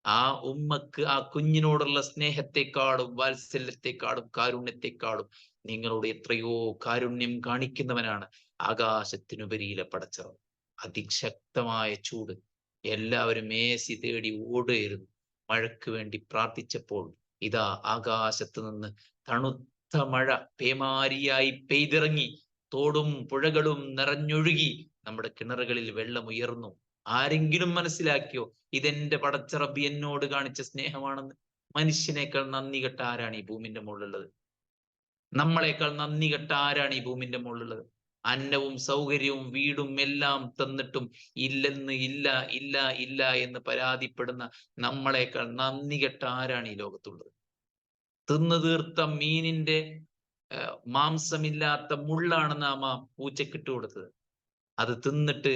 ആ ഉമ്മക്ക് ആ കുഞ്ഞിനോടുള്ള സ്നേഹത്തെക്കാളും വാത്സല്യത്തെക്കാളും കാരുണ്യത്തെക്കാളും നിങ്ങളോട് എത്രയോ കാരുണ്യം കാണിക്കുന്നവനാണ് ആകാശത്തിനുപരിയിലെ പടച്ചറബ്. അതിശക്തമായ ചൂട്, എല്ലാവരും മേസി തേടി ഓടുകയായിരുന്നു. മഴയ്ക്ക് വേണ്ടി പ്രാർത്ഥിച്ചപ്പോൾ ഇതാ ആകാശത്ത് നിന്ന് തണുത്ത മഴ പേമാരിയായി പെയ്തിറങ്ങി, തോടും പുഴകളും നിറഞ്ഞൊഴുകി, നമ്മുടെ കിണറുകളിൽ വെള്ളം ഉയർന്നു. ആരെങ്കിലും മനസ്സിലാക്കിയോ ഇതെന്റെ പടച്ച റബ്ബ് എന്നോട് കാണിച്ച സ്നേഹമാണെന്ന്? മനുഷ്യനേക്കാൾ നന്ദി കെട്ട ആരാണ് ഈ ഭൂമിന്റെ മുകളിലുള്ളത്? നമ്മളെക്കാൾ നന്ദി കെട്ട ആരാണ് ഈ ഭൂമിന്റെ മുകളിലുള്ളത്? അന്നവും സൗകര്യവും വീടും എല്ലാം തന്നിട്ടും ഇല്ലെന്ന്, ഇല്ല ഇല്ല ഇല്ല എന്ന് പരാതിപ്പെടുന്ന നമ്മളെക്കാൾ നന്ദി കെട്ട ആരാണ് ഈ ലോകത്തുള്ളത്? തിന്നു തീർത്ത മീനിന്റെ മാംസമില്ലാത്ത മുള്ളാണ് നാം ആ പൂച്ചക്കിട്ട് കൊടുത്തത്. അത് തിന്നിട്ട്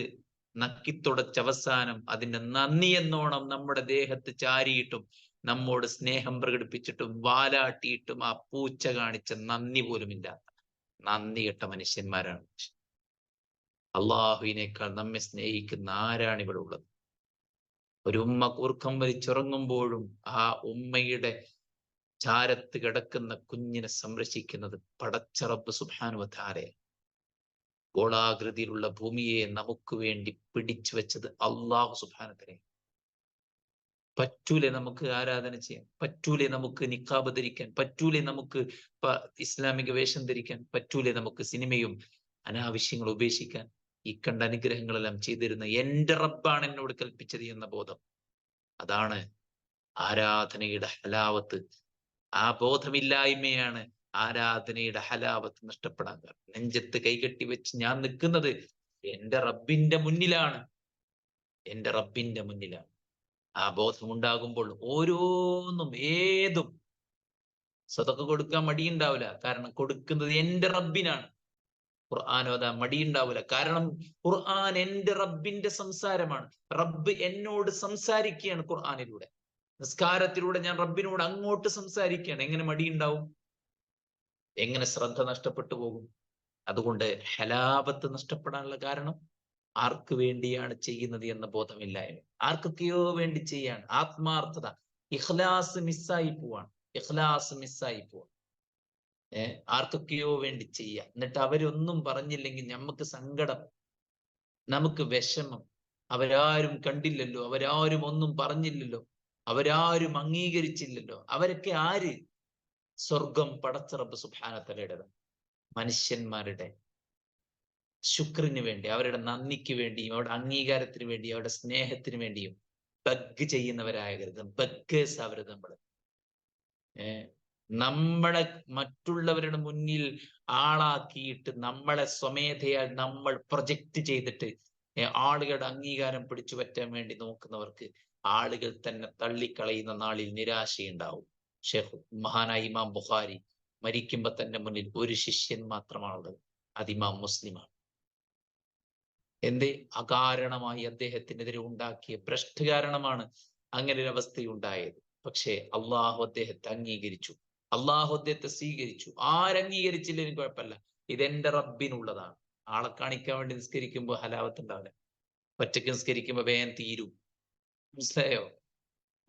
നക്കിത്തുടച്ചവസാനം അതിന്റെ നന്ദി എന്നോണം നമ്മുടെ ദേഹത്ത് ചാരിയിട്ടും നമ്മോട് സ്നേഹം പ്രകടിപ്പിച്ചിട്ടും വാലാട്ടിയിട്ടും ആ പൂച്ച കാണിച്ച നന്ദി പോലും ഇല്ലാത്ത നന്ദി കെട്ട മനുഷ്യന്മാരാണ്. അള്ളാഹുവിനേക്കാൾ നമ്മെ സ്നേഹിക്കുന്ന ആരാണ് ഇവിടെ ഉള്ളത്? ഒരു ഉമ്മ കൂർക്കം വലിച്ചുറങ്ങുമ്പോഴും ആ ഉമ്മയുടെ ചാരത്ത് കിടക്കുന്ന കുഞ്ഞിനെ സംരക്ഷിക്കുന്നത് പടച്ച റബ്ബ് സുബ്ഹാനഹു വ തആലയാണ്. ഗോളാകൃതിയിലുള്ള ഭൂമിയെ നമുക്ക് വേണ്ടി പിടിച്ചു വെച്ചത് അള്ളാഹു സുബ്ഹാനഹു വ തആലയാണ്. പറ്റൂലേ നമുക്ക് ആരാധന ചെയ്യാൻ? പറ്റൂലേ നമുക്ക് നിക്കാബ് ധരിക്കാൻ? പറ്റൂലേ നമുക്ക് ഇസ്ലാമിക വേഷം ധരിക്കാൻ? പറ്റൂലേ നമുക്ക് സിനിമയും അനാവശ്യങ്ങൾ ഉപേക്ഷിക്കാൻ? ഈ കണ്ട അനുഗ്രഹങ്ങളെല്ലാം ചെയ്തിരുന്ന എന്റെ റബ്ബാണ് എന്നോട് കൽപ്പിച്ചത് എന്ന ബോധം, അതാണ് ആരാധനയുടെ ഹലാവത്ത്. ആ ബോധമില്ലായ്മയാണ് ആരാധനയുടെ ഹലാവത്ത് നഷ്ടപ്പെടാൻ കാരണം. നെഞ്ചത്ത് കൈകെട്ടി വെച്ച് ഞാൻ നിൽക്കുന്നത് എന്റെ റബ്ബിന്റെ മുന്നിലാണ്, എന്റെ റബ്ബിന്റെ മുന്നിലാണ്. ആ ബോധമുണ്ടാകുമ്പോൾ ഓരോന്നും ഏതും സ്വതക്ക കൊടുക്കാൻ മടിയുണ്ടാവില്ല. കാരണം കൊടുക്കുന്നത് എന്റെ റബ്ബിനാണ്. ഖുർആൻ ഓതാൻ മടിയുണ്ടാവില്ല. കാരണം ഖുർആൻ എന്റെ റബ്ബിന്റെ സംസാരമാണ്. റബ്ബ് എന്നോട് സംസാരിക്കുകയാണ് ഖുർആനിലൂടെ. നിസ്കാരത്തിലൂടെ ഞാൻ റബ്ബിനോട് അങ്ങോട്ട് സംസാരിക്കുകയാണ്. എങ്ങനെ മടിയുണ്ടാവും? എങ്ങനെ ശ്രദ്ധ നഷ്ടപ്പെട്ടു പോകും? അതുകൊണ്ട് ഹലാബത്ത് നഷ്ടപ്പെടാനുള്ള കാരണം ആർക്ക് വേണ്ടിയാണ് ചെയ്യുന്നത് എന്ന ബോധമില്ലായ്മ. ആർക്കൊക്കെയോ വേണ്ടി ചെയ്യാണ്. ആത്മാർത്ഥത, ഇഖ്ലാസ് മിസ്സായി പോവാണ്. ഇഖ്ലാസ് മിസ്സായി പോവാണ്. ആർക്കൊക്കെയോ വേണ്ടി ചെയ്യാം. എന്നിട്ട് അവരൊന്നും പറഞ്ഞില്ലെങ്കിൽ നമുക്ക് സങ്കടം, നമുക്ക് വിഷമം. അവരാരും കണ്ടില്ലല്ലോ, അവരാരും ഒന്നും പറഞ്ഞില്ലല്ലോ, അവരാരും അംഗീകരിച്ചില്ലല്ലോ. അവരൊക്കെ ആര്? സ്വർഗം പടച്ച റബ്ബ് സുബ്ഹാനഹു വ തആലയുടെ മനുഷ്യന്മാരുടെ ശുക്രിന് വേണ്ടി, അവരുടെ നന്ദിക്ക് വേണ്ടിയും അവരുടെ അംഗീകാരത്തിന് വേണ്ടിയും അവരുടെ സ്നേഹത്തിന് വേണ്ടിയും ബഗ് ചെയ്യുന്നവരാകരുത്. ബഗ്ഗേഴ്സ് ആവരുത് നമ്മള്. നമ്മളെ മറ്റുള്ളവരുടെ മുന്നിൽ ആളാക്കിയിട്ട് നമ്മളെ സ്വമേധയാൽ നമ്മൾ പ്രൊജക്റ്റ് ചെയ്തിട്ട് ആളുകളുടെ അംഗീകാരം പിടിച്ചു പറ്റാൻ വേണ്ടി നോക്കുന്നവർക്ക് ആളുകൾ തന്നെ തള്ളിക്കളയുന്ന നാളിൽ നിരാശയുണ്ടാവും. മഹാനായ ഇമാം ബുഖാരി മരിക്കുമ്പോ തന്നെ മുന്നിൽ ഒരു ശിഷ്യൻ മാത്രമാണുള്ളത്, അത് ഇമാം മുസ്ലിമാണ്. എന്തേ? അകാരണമായി അദ്ദേഹത്തിനെതിരെ ഉണ്ടാക്കിയ ഭ്രഷ്ട് കാരണമാണ് അങ്ങനെ ഒരു അവസ്ഥയുണ്ടായത്. പക്ഷേ അള്ളാഹു അദ്ദേഹത്തെ അംഗീകരിച്ചു, അള്ളാഹു അദ്ദേഹത്തെ സ്വീകരിച്ചു. ആരംഗീകരിച്ചില്ലെങ്കിലും കുഴപ്പമില്ല, ഇതെന്റെ റബ്ബിനുള്ളതാണ്. ആളെ കാണിക്കാൻ വേണ്ടി നിസ്കരിക്കുമ്പോ ഹലാവത്ത് ഉണ്ടാവില്ല. ഒറ്റക്ക് നിസ്കരിക്കുമ്പോ വേഗം തീരും, മനസ്സിലായോ?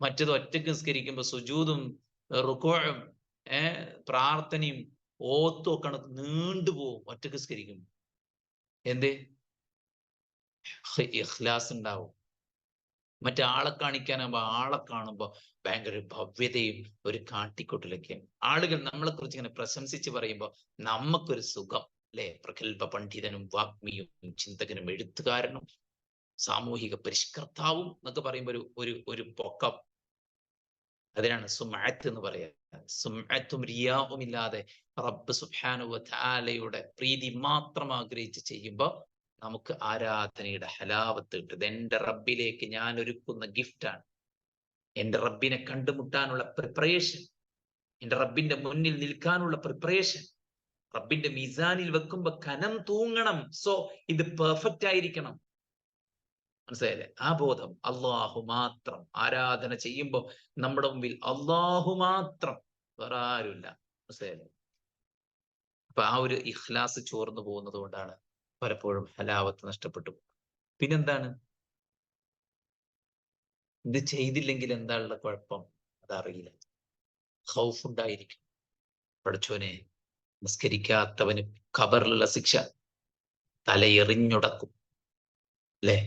മറ്റത് ഒറ്റക്ക് നിസ്കരിക്കുമ്പോ സുജൂദും റുകൂഉം പ്രാർത്ഥനയും ഓത്തും ഒക്കെ നീണ്ടുപോകും ഒറ്റക്ക് നിസ്കരിക്കുമ്പോ. എന്തേ? ഇഖ്ലാസ് ഉണ്ടാവും. മറ്റാളെ കാണിക്കാനാകുമ്പോ ആളെ കാണുമ്പോ ഭയങ്കര ഭവ്യതയും ഒരു കാട്ടിക്കൊട്ടിലൊക്കെയാണ്. ആളുകൾ നമ്മളെ കുറിച്ച് ഇങ്ങനെ പ്രശംസിച്ച് പറയുമ്പോ നമുക്കൊരു സുഖം, അല്ലെ? പ്രഗത്ഭ പണ്ഡിതനും വാഗ്മിയും ചിന്തകനും എഴുത്തുകാരനും സാമൂഹിക പരിഷ്കർത്താവും എന്നൊക്കെ പറയുമ്പോ ഒരു ഒരു പൊക്കം. അതിനാണ് സുമഅത്ത് എന്ന് പറയാ. സുമഅത്തും റിയാഉം ഇല്ലാതെ റബ്ബ് സുബ്ഹാനഹു വ തആലയുടെ പ്രീതി മാത്രം ആഗ്രഹിച്ച് ചെയ്യുമ്പോ നമുക്ക് ആരാധനയുടെ ഹലാവത്ത് കിട്ടും. എന്റെ റബ്ബിലേക്ക് ഞാൻ ഒരുക്കുന്ന ഗിഫ്റ്റാണ്. എന്റെ റബ്ബിനെ കണ്ടുമുട്ടാനുള്ള പ്രിപ്പറേഷൻ, എന്റെ റബ്ബിന്റെ മുന്നിൽ നിൽക്കാനുള്ള പ്രിപ്പറേഷൻ. റബ്ബിന്റെ മീസാനിൽ വെക്കുമ്പോ കനം തൂങ്ങണം. സോ ഇത് പെർഫെക്റ്റ് ആയിരിക്കണം. മനസ്സിലായില്ലേ? ആ ബോധം. അള്ളാഹു മാത്രം ആരാധന ചെയ്യുമ്പോ നമ്മുടെ മുമ്പിൽ അള്ളാഹു മാത്രം, വേറെ ആരുമില്ല. മനസ്സിലായില്ലേ? അപ്പൊ ആ ഒരു ഇഖ്ലാസ് ചോർന്നു പോകുന്നത് കൊണ്ടാണ് പലപ്പോഴും ഹലാവത്ത് നഷ്ടപ്പെട്ടു. പിന്നെന്താണ്? ഇത് ചെയ്തില്ലെങ്കിൽ എന്താണുള്ള കുഴപ്പം അതറിയില്ല. ഖൗഫ് ഉണ്ടായിരിക്കും. പഠിച്ചോനെ, നിസ്കരിക്കാത്തവന് ഖബറിലുള്ള ശിക്ഷ തലയെറിഞ്ഞുടക്കും, അല്ലെ?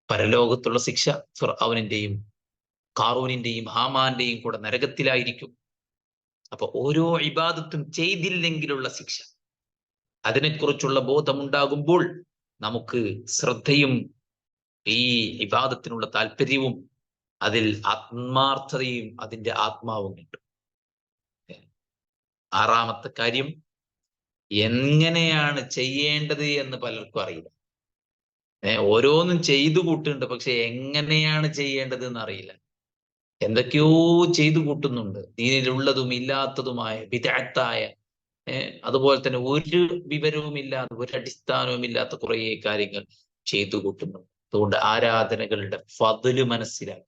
പരലോകത്തുള്ള ശിക്ഷ ഫിർഔനിന്റെയും ഖാറൂനിന്റെയും ഹാമാന്റെയും കൂടെ നരകത്തിലായിരിക്കും. അപ്പൊ ഓരോ ഇബാദത്തും ചെയ്തില്ലെങ്കിലുള്ള ശിക്ഷ, അതിനെക്കുറിച്ചുള്ള ബോധമുണ്ടാകുമ്പോൾ നമുക്ക് ശ്രദ്ധയും ഈ ഇബാദത്തിനുള്ള താല്പര്യവും അതിൽ ആത്മാർത്ഥതയും അതിന്റെ ആത്മാവും കിട്ടും. ആറാമത്തെ കാര്യം, എങ്ങനെയാണ് ചെയ്യേണ്ടത് എന്ന് പലർക്കും അറിയില്ല. ഓരോന്നും ചെയ്തു കൂട്ടുന്നുണ്ട്, പക്ഷെ എങ്ങനെയാണ് ചെയ്യേണ്ടത് എന്ന് അറിയില്ല. എന്തൊക്കെയോ ചെയ്തു കൂട്ടുന്നുണ്ട്, ദീനിലുള്ളതും ഇല്ലാത്തതുമായ ബിദ്അത്തായ, അതുപോലെ തന്നെ ഒരു വിവരവും ഇല്ലാത്ത, ഒരു അടിസ്ഥാനവും ഇല്ലാത്ത കുറേ കാര്യങ്ങൾ ചെയ്തു കൂട്ടുന്നുണ്ട്. അതുകൊണ്ട് ആരാധനകളുടെ ഫദ്ല് മനസ്സിലാക്കി.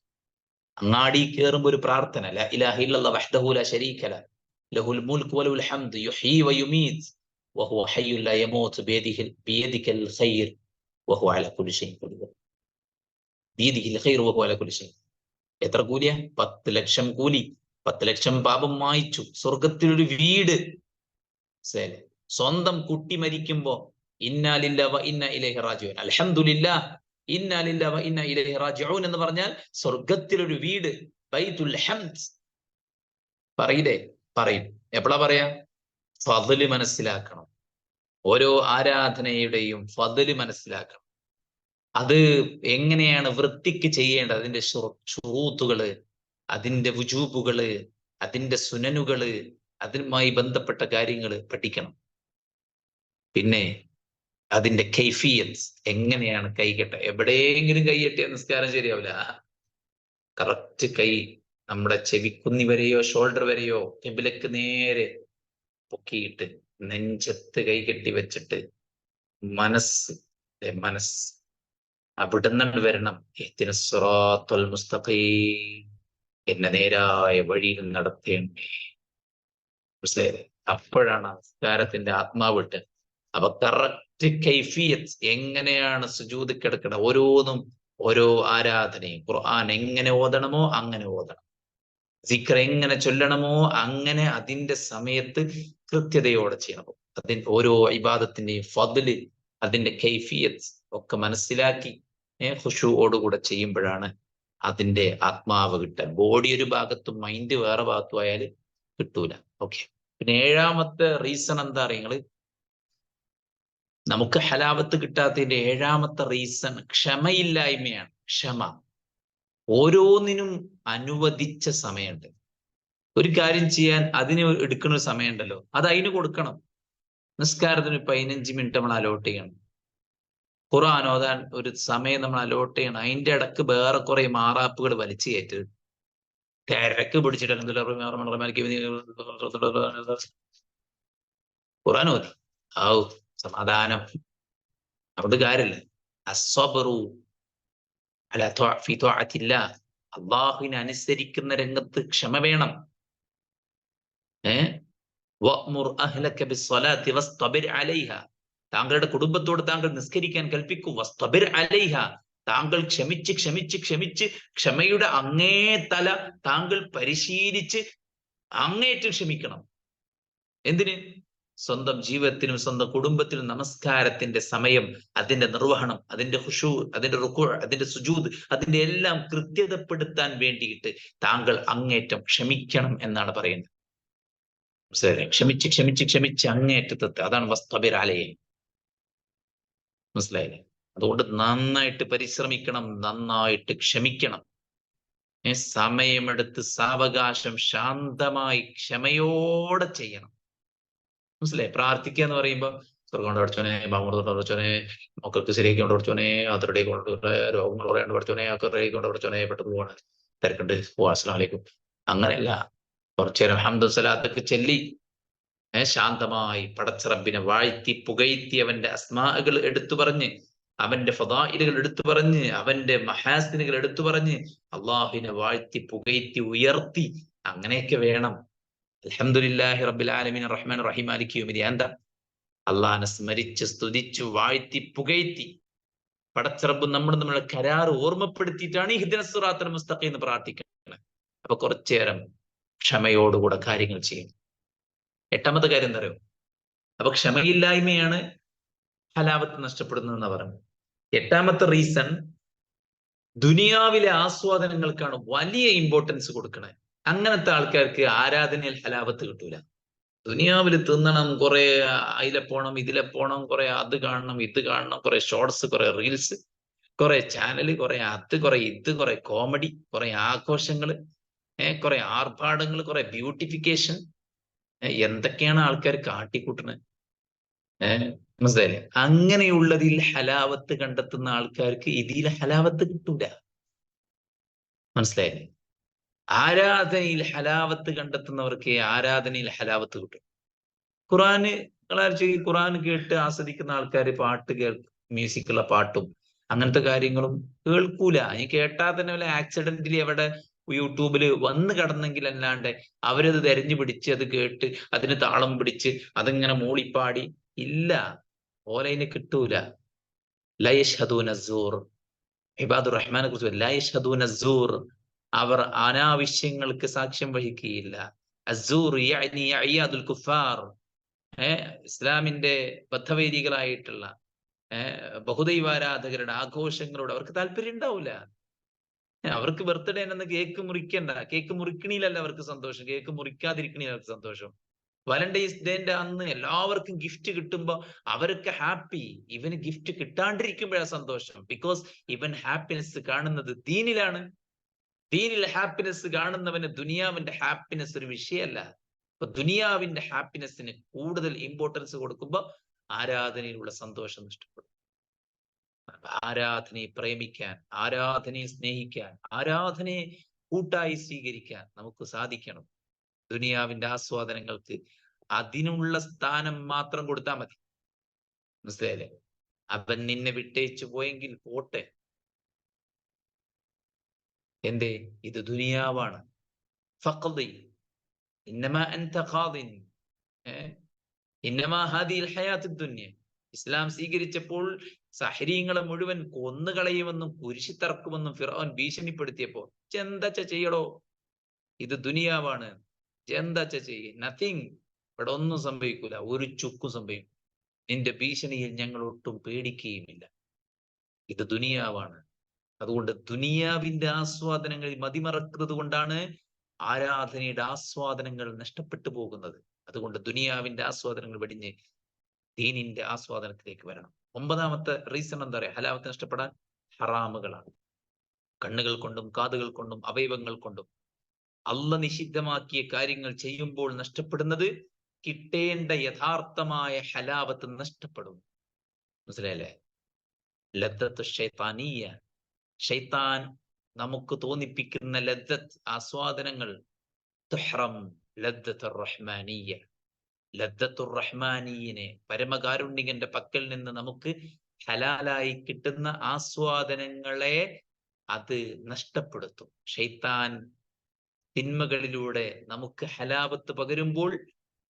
അങ്ങാടി കയറുമ്പോ ഒരു പ്രാർത്ഥന, ലാ ഇലാഹ ഇല്ലല്ലാഹ് വഹ്ദഹു ലാ ശരീക ലഹ് ലഹുൽ മുൽക്കു വലഹുൽ ഹംദു യുഹ്യീ വയുമീത് വഹുവ ഹയ്യുൻ ലാ യമൂത്ത് ബിയദിഹിൽ ഖൈർ വഹുവ അലാ കുല്ലി ഷൈഇൻ ഖദീർ. ബിയദിഹിൽ ഖൈർ വഹുവ അലാ കുല്ലി ഷൈഇൻ. എത്ര കൂലിയാ? 10 ലക്ഷം കൂലി. 10 ലക്ഷം പാപം മായ്ച്ചു. സ്വർഗത്തിലൊരു വീട്. സ്വന്തം കുട്ടി മരിക്കുമ്പോ ഇന്നാ ലില്ലാഹി വ ഇന്നാ ഇലൈഹി റാജിഊൻ, അൽഹംദുലില്ലാഹ് ഇന്നാ ലില്ലാഹി വ ഇന്നാ ഇലൈഹി റാജിഊൻ എന്ന് പറഞ്ഞാൽ സ്വർഗത്തിലൊരു വീട്, ബൈത്തുൽ ഹംദ്. പറയില്ലേ? പറയും. എപ്പോഴാ പറയാ? ഫദ്ല് മനസ്സിലാക്കണം. ഓരോ ആരാധനയുടെയും ഫദ്ല് മനസ്സിലാക്കണം. അത് എങ്ങനെയാണ് വൃത്തിക്ക് ചെയ്യേണ്ടത്, അതിന്റെ ശുറൂത്തുകള്, അതിന്റെ വുജൂബുകള്, അതിന്റെ സുനനുകള്, അതുമായി ബന്ധപ്പെട്ട കാര്യങ്ങൾ പഠിക്കണം. പിന്നെ അതിന്റെ കൈഫിയത്ത്, എങ്ങനെയാണ് കൈകെട്ട, എവിടെയെങ്കിലും കൈകെട്ടിയ നിസ്കാരം ശരിയാവില്ല. കറക്റ്റ് കൈ നമ്മുടെ ചെവിക്കുന്നി വരെയോ ഷോൾഡർ വരെയോ കിബിലക്ക് നേരെ പൊക്കിയിട്ട് നെഞ്ചത്ത് കൈകെട്ടി വെച്ചിട്ട് മനസ്സ് അവിടുന്ന് വരണം. ഇഹ്ദിനസ് സിറാത്തുൽ മുസ്തഖീം, എന്നെ നേരായ വഴിയിൽ നടത്തേണ്ടേ. മനസ്സിലായില്ലേ? അപ്പോഴാണ് നമസ്കാരത്തിന്റെ ആത്മാവിട്ട്. അപ്പൊ കറക്റ്റ് കൈഫിയത്ത്, എങ്ങനെയാണ് സുജൂദ് കിടക്കണം, ഓരോന്നും ഓരോ ആരാധനയും. ഖുർആൻ എങ്ങനെ ഓതണമോ അങ്ങനെ ഓതണം. സിക്ർ എങ്ങനെ ചൊല്ലണമോ അങ്ങനെ അതിന്റെ സമയത്ത് കൃത്യതയോടെ ചെയ്യണം. അതിന്റെ ഓരോ ഇബാദത്തിന്റെയും ഫദ്ല്, അതിന്റെ കൈഫിയത്ത് ഒക്കെ മനസ്സിലാക്കി ഖുശൂഓടുകൂടെ ചെയ്യുമ്പോഴാണ് അതിന്റെ ആത്മാവ് കിട്ടുക. ബോഡി ഒരു ഭാഗത്തും മൈൻഡ് വേറെ ഭാഗത്തും ആയാൽ കിട്ടൂല. ഓക്കെ. പിന്നെ ഏഴാമത്തെ റീസൺ എന്താ അറിയങ്ങള്? നമുക്ക് ഹലാവത്ത് കിട്ടാത്തതിന്റെ ഏഴാമത്തെ റീസൺ ക്ഷമയില്ലായ്മയാണ്. ക്ഷമ. ഓരോന്നിനും അനുവദിച്ച സമയമുണ്ട്. ഒരു കാര്യം ചെയ്യാൻ അതിന് എടുക്കുന്ന ഒരു സമയമുണ്ടല്ലോ, അത് അതിന് കൊടുക്കണം. നിസ്കാരത്തിന് 15 മിനിറ്റ് നമ്മൾ അലോട്ട് ചെയ്യണം. ഖുർആൻ ഓതാൻ ഒരു സമയം നമ്മൾ അലോട്ട് ചെയ്യണം. അതിന്റെ ഇടക്ക് വേറെ കുറെ മാറാപ്പുകൾ വലിച്ചു കയറ്റരുത്. തിരക്ക് പിടിച്ചിട്ട് ഖുർആൻ ഓതി സമാധാനം, അവിടെ കാര്യമില്ല. അസ്സബ്റു അലാ ഫീ ത്വാഅത്തില്ലാഹ്, അല്ലാഹുവിനെ അനുസരിക്കുന്ന രംഗത്ത് ക്ഷമ വേണം. വഅ്മുർ അഹ്ലക ബിസ്സലാത്തി വസ്തബിർ അലൈഹാ, താങ്കളുടെ കുടുംബത്തോട് താങ്കൾ നിസ്കരിക്കാൻ കൽപ്പിക്കൂ. വസ്തബിർ അലൈഹാ, താങ്കൾ ക്ഷമിച്ച് ക്ഷമിച്ച് ക്ഷമിച്ച് ക്ഷമയുടെ അങ്ങേ തല താങ്കൾ പരിശീലിച്ച് അങ്ങേറ്റം ക്ഷമിക്കണം. എന്തിന്? സ്വന്തം ജീവിതത്തിനും സ്വന്തം കുടുംബത്തിനും നമസ്കാരത്തിന്റെ സമയം, അതിന്റെ നിർവഹണം, അതിന്റെ ഖുശൂ, അതിന്റെ റുക്കൂ, അതിന്റെ സുജൂദ്, അതിന്റെ എല്ലാം കൃത്യതപ്പെടുത്താൻ വേണ്ടിയിട്ട് താങ്കൾ അങ്ങേറ്റം ക്ഷമിക്കണം എന്നാണ് പറയുന്നത്. ക്ഷമിച്ച് ക്ഷമിച്ച് ക്ഷമിച്ച് അങ്ങേറ്റത്തെ, അതാണ് വസ്തബിർ അലൈഹി. മനസ്സിലായില്ലേ? അതുകൊണ്ട് നന്നായിട്ട് പരിശ്രമിക്കണം, നന്നായിട്ട് ക്ഷമിക്കണം. സമയമെടുത്ത് സാവകാശം ശാന്തമായി ക്ഷമയോടെ ചെയ്യണം. മനസ്സിലായി? പ്രാർത്ഥിക്കുക എന്ന് പറയുമ്പോ സ്വർഗം കൊണ്ട് പഠിച്ചോനെ, ബാമൂർ കൊണ്ട് പഠിച്ചോനെ, മക്കൾക്ക് ശരിയാക്കി കൊണ്ട് പഠിച്ചോനെ, അതിരുടെ കൊണ്ട് രോഗങ്ങൾ പറയാണ്ട് പഠിച്ചോനെ, ഒക്കെ കൊണ്ട് പഠിച്ചോനെ, പെട്ടെന്ന് പോവാണ്, തിരക്കുണ്ട്, അസ്സലാമു അലൈക്കും. അങ്ങനെയല്ല. കുറച്ചേരം ഹംദു സലാത്തൊക്കെ ചൊല്ലി ശാന്തമായി പടച്ചറബിനെ വാഴ്ത്തി പുകഴ്ത്തി അവന്റെ അസ്മാകൾ എടുത്തു പറഞ്ഞ്, അവന്റെ ഫദായിലുകൾ എടുത്തു പറഞ്ഞ്, അവന്റെ മഹാസിനുകൾ എടുത്തു പറഞ്ഞ് അള്ളാഹുവിനെ വാഴ്ത്തി പുകഴ്ത്തി ഉയർത്തി, അങ്ങനെയൊക്കെ വേണം. അൽഹംദുലില്ലാഹി റബ്ബിൽ ആലമീൻ റഹ്മാൻ റഹീം മാലികി യൗമിദ്ദീൻ. എന്താ? അള്ളാഹിനെ സ്മരിച്ച് സ്തുതിച്ചു വാഴ്ത്തി പുകഴ്ത്തി പടച്ചറബ് നമ്മുടെ കരാറ് ഓർമ്മപ്പെടുത്തിയിട്ടാണ് ഇഹ്ദിനസ് സിറാത്തൽ മുസ്തഖീം എന്ന് പ്രാർത്ഥിക്കുന്നത്. അപ്പൊ കുറച്ചേരം ക്ഷമയോടുകൂടെ കാര്യങ്ങൾ ചെയ്യും. എട്ടാമത്തെ കാര്യം എന്താ അറിയോ? അപ്പൊ ക്ഷമയില്ലായ്മയാണ് ഹലാവത്ത് നഷ്ടപ്പെടുന്നതെന്ന് പറഞ്ഞു. എട്ടാമത്തെ റീസൺ, ദുനിയാവിലെ ആസ്വാദനങ്ങൾക്കാണ് വലിയ ഇമ്പോർട്ടൻസ് കൊടുക്കണത്. അങ്ങനത്തെ ആൾക്കാർക്ക് ആരാധനയിൽ ഹലാവത്ത് കിട്ടൂല. ദുനിയാവിൽ തിന്നണം, കുറെ അതിലെ പോണം ഇതിലെ പോണം, കുറെ അത് കാണണം ഇത് കാണണം, കുറെ ഷോർട്സ്, കുറെ റീൽസ്, കുറെ ചാനല്, കുറെ അത്, കുറെ ഇത്, കുറെ കോമഡി, കുറെ ആഘോഷങ്ങള്, കുറെ ആർഭാടങ്ങൾ, കുറെ ബ്യൂട്ടിഫിക്കേഷൻ. എന്തൊക്കെയാണ് ആൾക്കാർ കാട്ടിക്കൂട്ടുന്നത്? മനസ്സിലായില്ലേ? അങ്ങനെയുള്ളതിൽ ഹലാവത്ത് കണ്ടെത്തുന്ന ആൾക്കാർക്ക് ഇതിൽ ഹലാവത്ത് കിട്ടൂല. മനസ്സിലായില്ലേ? ആരാധനയിൽ ഹലാവത്ത് കണ്ടെത്തുന്നവർക്ക് ആരാധനയിൽ ഹലാവത്ത് കിട്ടും. ഖുറാന് ഖുറാൻ കേട്ട് ആസ്വദിക്കുന്ന ആൾക്കാർ പാട്ട് മ്യൂസിക്കുള്ള പാട്ടും അങ്ങനത്തെ കാര്യങ്ങളും കേൾക്കൂല. ഈ കേട്ടാൽ തന്നെ വല്ല ആക്സിഡന്റിൽ എവിടെ യൂട്യൂബിൽ വന്ന് കടന്നെങ്കിൽ അല്ലാണ്ട് അവരത് തെരഞ്ഞു പിടിച്ച് അത് കേട്ട് അതിന് താളം പിടിച്ച് അതിങ്ങനെ മൂളിപ്പാടി ഇല്ല. ഓലയിന് കിട്ടൂല. ലയഷ്ഹദൂന സൂർ. ഇബാദുർ റഹ്മാനെ കുറിച്ച് ലയഷ്ഹദൂന സൂർ. അവർ അനാവശ്യങ്ങൾക്ക് സാക്ഷ്യം വഹിക്കുകയില്ല. അസൂർ യഅനി അയ്യാദുൽ കുഫാർ. ഇസ്ലാമിന്റെ ബദ്ധവൈരികളായിട്ടുള്ള ബഹുദൈവാരാധകരുടെ ആഘോഷങ്ങളോട് അവർക്ക് താല്പര്യം ഉണ്ടാവില്ല. അവർക്ക് ബർത്ത്ഡേ എന്ന് കേക്ക് മുറിക്കണ്ട. കേക്ക് മുറിക്കണില്ലല്ല അവർക്ക് സന്തോഷം, കേക്ക് മുറിക്കാതിരിക്കണില്ല അവർക്ക് സന്തോഷം. വാലന്റൈൻസ് ഡേന്റെ അന്ന് എല്ലാവർക്കും ഗിഫ്റ്റ് കിട്ടുമ്പോ അവരൊക്കെ ഹാപ്പി. ഇവന് ഗിഫ്റ്റ് കിട്ടാണ്ടിരിക്കുമ്പോഴാണ് സന്തോഷം. ബിക്കോസ് ഇവൻ ഹാപ്പിനെസ് കാണുന്നത് ദീനിലാണ്. ദീനിൽ ഹാപ്പിനെസ് കാണുന്നവന് ദുനിയാവിന്റെ ഹാപ്പിനെസ് ഒരു വിഷയമല്ല. അപ്പൊ ദുനിയാവിന്റെ ഹാപ്പിനെസ്സിന് കൂടുതൽ ഇമ്പോർട്ടൻസ് കൊടുക്കുമ്പോൾ ആരാധനയിലുള്ള സന്തോഷം നഷ്ടപ്പെടും. ആരാധനയെ പ്രേമിക്കാൻ, ആരാധനയെ സ്നേഹിക്കാൻ, ആരാധനയെ കൂട്ടായി സ്വീകരിക്കാൻ നമുക്ക് സാധിക്കണം. ദുനിയാവിന്റെ ആസ്വാദനങ്ങൾക്ക് അതിനുള്ള സ്ഥാനം മാത്രം കൊടുത്താൽ മതി. മനസ്സിലായില്ലേ? അവൻ നിന്നെ വിട്ടേച്ചു പോയെങ്കിൽ പോട്ടെ. എന്തേ? ഇത് ദുനിയാവാണ്. ഫഖദി ഇന്നമാ അൻത ഖാദിൻ ഇന്നമാ ഹാദിഹിൽ ഹയാത്തുദ് ദുനിയ. ഇസ്ലാം സ്വീകരിച്ചപ്പോൾ സഹരീങ്ങളെ മുഴുവൻ കൊന്നുകളയുമെന്നും കുരിശിത്തറക്കുമെന്നും ഫിർഔൻ ഭീഷണിപ്പെടുത്തിയപ്പോ ചെന്തച്ച ചെയ്യടോ, ഇത് ദുനിയാവാണ്, ചെന്തച്ച ചെയ്യ, നത്തിങ്. ഇവിടെ ഒന്നും സംഭവിക്കൂല, ഒരു ചുക്കും സംഭവിക്കും. നിന്റെ ഭീഷണിയിൽ ഞങ്ങൾ ഒട്ടും പേടിക്കുകയുമില്ല. ഇത് ദുനിയാവാണ്. അതുകൊണ്ട് ദുനിയാവിന്റെ ആസ്വാദനങ്ങളിൽ മതിമറക്കുന്നത് കൊണ്ടാണ് ആരാധനയുടെ ആസ്വാദനങ്ങൾ നഷ്ടപ്പെട്ടു പോകുന്നത്. അതുകൊണ്ട് ദുനിയാവിന്റെ ആസ്വാദനങ്ങൾ വെടിഞ്ഞ് ദീനിന്റെ ആസ്വാദനത്തിലേക്ക് വരണം. 9ാമത്തെ റീസൺ എന്താ പറയാ ഹലാവത്ത് നഷ്ടപ്പെടാൻ? ഹറാമുകളാണ്. കണ്ണുകൾ കൊണ്ടും കാതുകൾ കൊണ്ടും അവയവങ്ങൾ കൊണ്ടും അള്ള നിഷിദ്ധമാക്കിയ കാര്യങ്ങൾ ചെയ്യുമ്പോൾ നഷ്ടപ്പെടുന്നത് കിട്ടേണ്ട യഥാർത്ഥമായ ഹലാവത്ത് നഷ്ടപ്പെടും. മനസ്സിലായല്ലേ? ലദ്ദത്ത് ശൈത്താനിയ. ശൈത്താൻ നമുക്ക് തോന്നിപ്പിക്കുന്ന ലദ്ദത്ത് ആസ്വാദനങ്ങൾ തുഹ്റം ലദ്ദത്തുർ റഹ്മാനിയ. ലദ്ദത്തുർ റഹ്മാനിയനെ, പരമകാരുണ്യകന്റെ പക്കൽ നിന്ന് നമുക്ക് ഹലാലായി കിട്ടുന്ന ആസ്വാദനങ്ങളെ അത് നഷ്ടപ്പെടുത്തും. ശൈത്താൻ തിന്മകളിലൂടെ നമുക്ക് ഹലാവത്ത് പകരുമ്പോൾ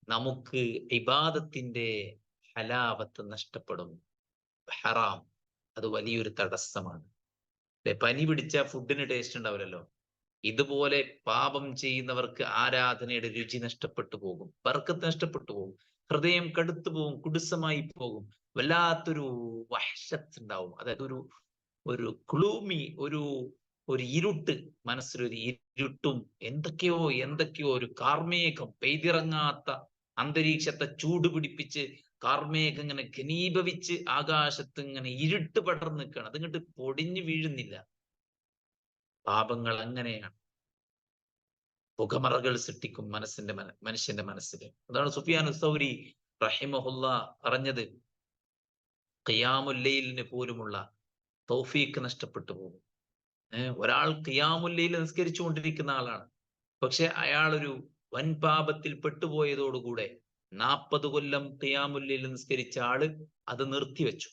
നമുക്ക് ഇബാദത്തിന്റെ ഹലാവത്ത് നഷ്ടപ്പെടും. ഹറാം അത് വലിയൊരു തടസ്സമാണ്. പനി പിടിച്ച ഫുഡിന് ടേസ്റ്റ് ഉണ്ടാവില്ലല്ലോ. ഇതുപോലെ പാപം ചെയ്യുന്നവർക്ക് ആരാധനയുടെ രുചി നഷ്ടപ്പെട്ടു പോകും, ബർക്കത്ത് നഷ്ടപ്പെട്ടു പോകും, ഹൃദയം കടുത്തു പോകും, കുടുസമായി പോകും, വല്ലാത്തൊരു വഹ്ശത്ത് ഉണ്ടാവും. അതായത് ഒരു ക്ലൂമി, ഒരു ഇരുട്ട്, മനസ്സിലൊരു ഇരുട്ടും എന്തൊക്കെയോ ഒരു കാർമേഘം, പെയ്തിറങ്ങാത്ത അന്തരീക്ഷത്തെ ചൂട് പിടിപ്പിച്ച് കാർമേഘം ഇങ്ങനെ ഘനീഭവിച്ച് ആകാശത്ത് ഇങ്ങനെ ഇരുട്ട് പടർന്നു നിൽക്കുകയാണ്. അതിങ്ങോട്ട് പൊടിഞ്ഞു വീഴുന്നില്ല. പാപങ്ങൾ അങ്ങനെയാണ്, പുകമറകൾ സൃഷ്ടിക്കും മനുഷ്യന്റെ മനസ്സിൽ. അതാണ് സുഫിയാൻ സൗരി റഹിമഹുല്ല പറഞ്ഞത്, ഖിയാമുൽ ലൈലിന് പോലുമുള്ള തൗഫീഖ് നഷ്ടപ്പെട്ടു പോകും. ഒരാൾ ഖിയാമുൽ ലൈൽ നിസ്കരിച്ചു കൊണ്ടിരിക്കുന്ന ആളാണ്, പക്ഷെ അയാൾ ഒരു വൻ പാപത്തിൽ പെട്ടുപോയതോടുകൂടെ 40 കൊല്ലം ഖിയാമുൽ ലൈൽ നിസ്കരിച്ച ആള് അത് നിർത്തിവെച്ചു.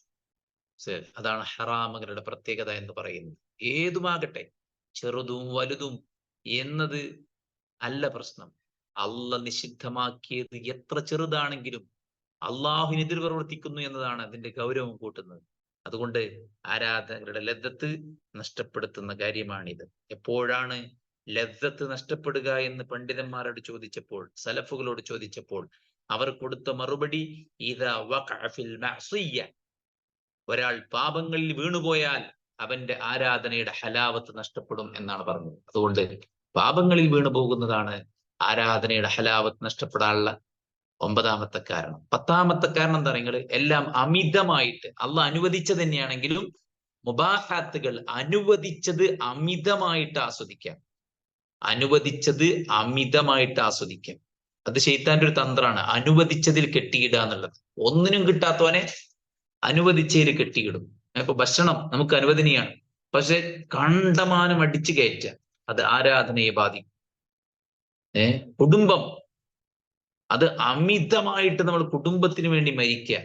അതാണ് ഹറാമുകളുടെ പ്രത്യേകത എന്ന് പറയുന്നത്. ഏതുമാകട്ടെ, ചെറുതും വലുതും എന്നത് അല്ല പ്രശ്നം. അള്ള നിഷിദ്ധമാക്കിയത് എത്ര ചെറുതാണെങ്കിലും അള്ളാഹുവിനെതിർ പ്രവർത്തിക്കുന്നു എന്നതാണ് അതിന്റെ ഗൗരവം കൂട്ടുന്നത്. അതുകൊണ്ട് ആരാധകരുടെ ലദ്ദത്ത് നഷ്ടപ്പെടുത്തുന്ന കാര്യമാണിത്. എപ്പോഴാണ് ലദ്ദത്ത് നഷ്ടപ്പെടുക എന്ന് പണ്ഡിതന്മാരോട് ചോദിച്ചപ്പോൾ, സലഫുകളോട് ചോദിച്ചപ്പോൾ അവർ കൊടുത്ത മറുപടി ഇദാ വഖഅ ഫിൽ മഅസിയ്യ. ഒരാൾ പാപങ്ങളിൽ വീണുപോയാൽ അവന്റെ ആരാധനയുടെ ഹലാവത്ത് നഷ്ടപ്പെടും എന്നാണ് പറഞ്ഞത്. അതുകൊണ്ട് പാപങ്ങളിൽ വീണു പോകുന്നതാണ് ആരാധനയുടെ ഹലാവത്ത് നഷ്ടപ്പെടാനുള്ള ഒമ്പതാമത്തെ കാരണം. പത്താമത്തെ കാരണം എന്താ പറയുക, എല്ലാം അമിതമായിട്ട് അള്ളാഹ് അനുവദിച്ചത് തന്നെയാണെങ്കിലും മുബാഹാത്തുകൾ അനുവദിച്ചത് അമിതമായിട്ട് ആസ്വദിക്കാം. അനുവദിച്ചത് അമിതമായിട്ട് ആസ്വദിക്കാം. അത് ശൈത്താന്റെ ഒരു തന്ത്രമാണ്, അനുവദിച്ചതിൽ കെട്ടിയിടുക എന്നുള്ളത്. ഒന്നിനും കിട്ടാത്തവനെ അനുവദിച്ചതിൽ കെട്ടിയിടും. ഇപ്പൊ ഭക്ഷണം നമുക്ക് അനുവദനീയാണ്, പക്ഷെ കണ്ടമാനം അടിച്ചു കയറ്റുക അത് ആരാധനയെ ബാധിക്കും. കുടുംബം, അത് അമിതമായിട്ട് നമ്മൾ കുടുംബത്തിന് വേണ്ടി മരിക്കുക.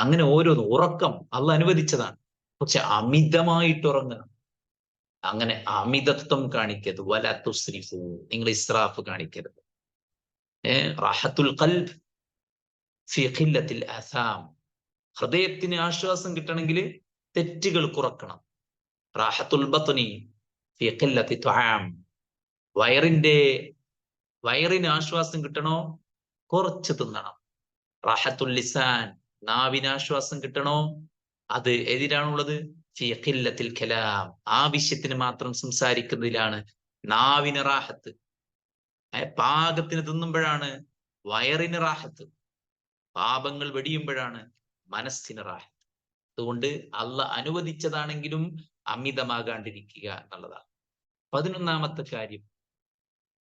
അങ്ങനെ ഓരോന്ന്. ഉറക്കം അള്ളാഹ് അനുവദിച്ചതാണ്, പക്ഷെ അമിതമായിട്ട് ഉറങ്ങുക. അങ്ങനെ അമിതത്വം കാണിക്കരുത്. വല തുസ്രിഫു, നിങ്ങൾ ഇസ്രാഫ് കാണിക്കരുത്. റാഹത്തുൽ ഖൽബ് ഫീ ഖില്ലത്തിൽ ആസാം, ഹൃദയത്തിന് ആശ്വാസം കിട്ടണമെങ്കിൽ തെറ്റുകൾ കുറക്കണം. റാഹത്തുൽ ബത്നി ഫീ ഖില്ലത്തി തുആം, വയറിന് ആശ്വാസം കിട്ടണോ കുറച്ച് തിന്നണം. റാഹത്തുൽ ലിസാൻ, നാവിന് ആശ്വാസം കിട്ടണോ അത് എതിരാണുള്ളത് ഫീ ഖില്ലത്തിൽ കലാം, ആവശ്യത്തിന് മാത്രം സംസാരിക്കുന്നതിലാണ് നാവിന് റാഹത്ത്. പാകത്തിന് തിന്നുമ്പോഴാണ് വയറിന് റാഹത്ത്. പാപങ്ങൾ വെടിയുമ്പോഴാണ് മനസ്സിന് റാഹത്ത്. അതുകൊണ്ട് അള്ളാഹ് അനുവദിച്ചതാണെങ്കിലും അമിതമാകാണ്ടിരിക്കുക എന്നുള്ളതാണ്. 11ാമത്തെ കാര്യം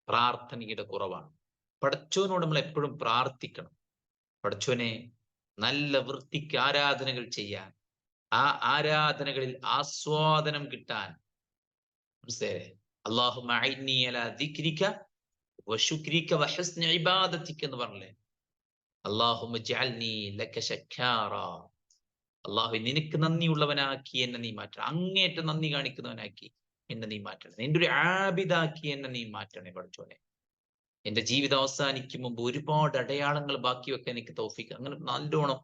പ്രാർത്ഥനയുടെ കുറവാണ്. പടച്ചോനോട് നമ്മൾ എപ്പോഴും പ്രാർത്ഥിക്കണം. പടച്ചോനെ നല്ല വൃത്തിക്ക് ആരാധനകൾ ചെയ്യാൻ, ആ ആരാധനകളിൽ ആസ്വാദനം കിട്ടാൻ. മനസ്സിലായേ? അല്ലാഹുമ്മ അഇന്നി അലാ ദിക്രിക വശുക്രിക വഹുസ്നി ഇബാദതിക എന്ന് പറഞ്ഞില്ലേ? അല്ലാഹുമ്മ ജഅൽനി ലക ശക്കാറാ, അല്ലാഹു നിനക്ക് നന്ദിയുള്ളവനാക്കി എന്നെ നീ മാറ്റണം. അങ്ങേയറ്റം നന്ദി കാണിക്കുന്നവനാക്കി എന്നെ നീ മാറ്റണം. നിന്റെ ഒരു ആബിദാക്കി എന്നെ നീ മാറ്റണേ പടച്ചോനെ. എന്റെ ജീവിതം അവസാനിക്കും മുമ്പ് ഒരുപാട് അടയാളങ്ങൾ ബാക്കി വെക്കാൻ എനിക്ക് തൗഫീഖ്. അങ്ങനെ നല്ലോണം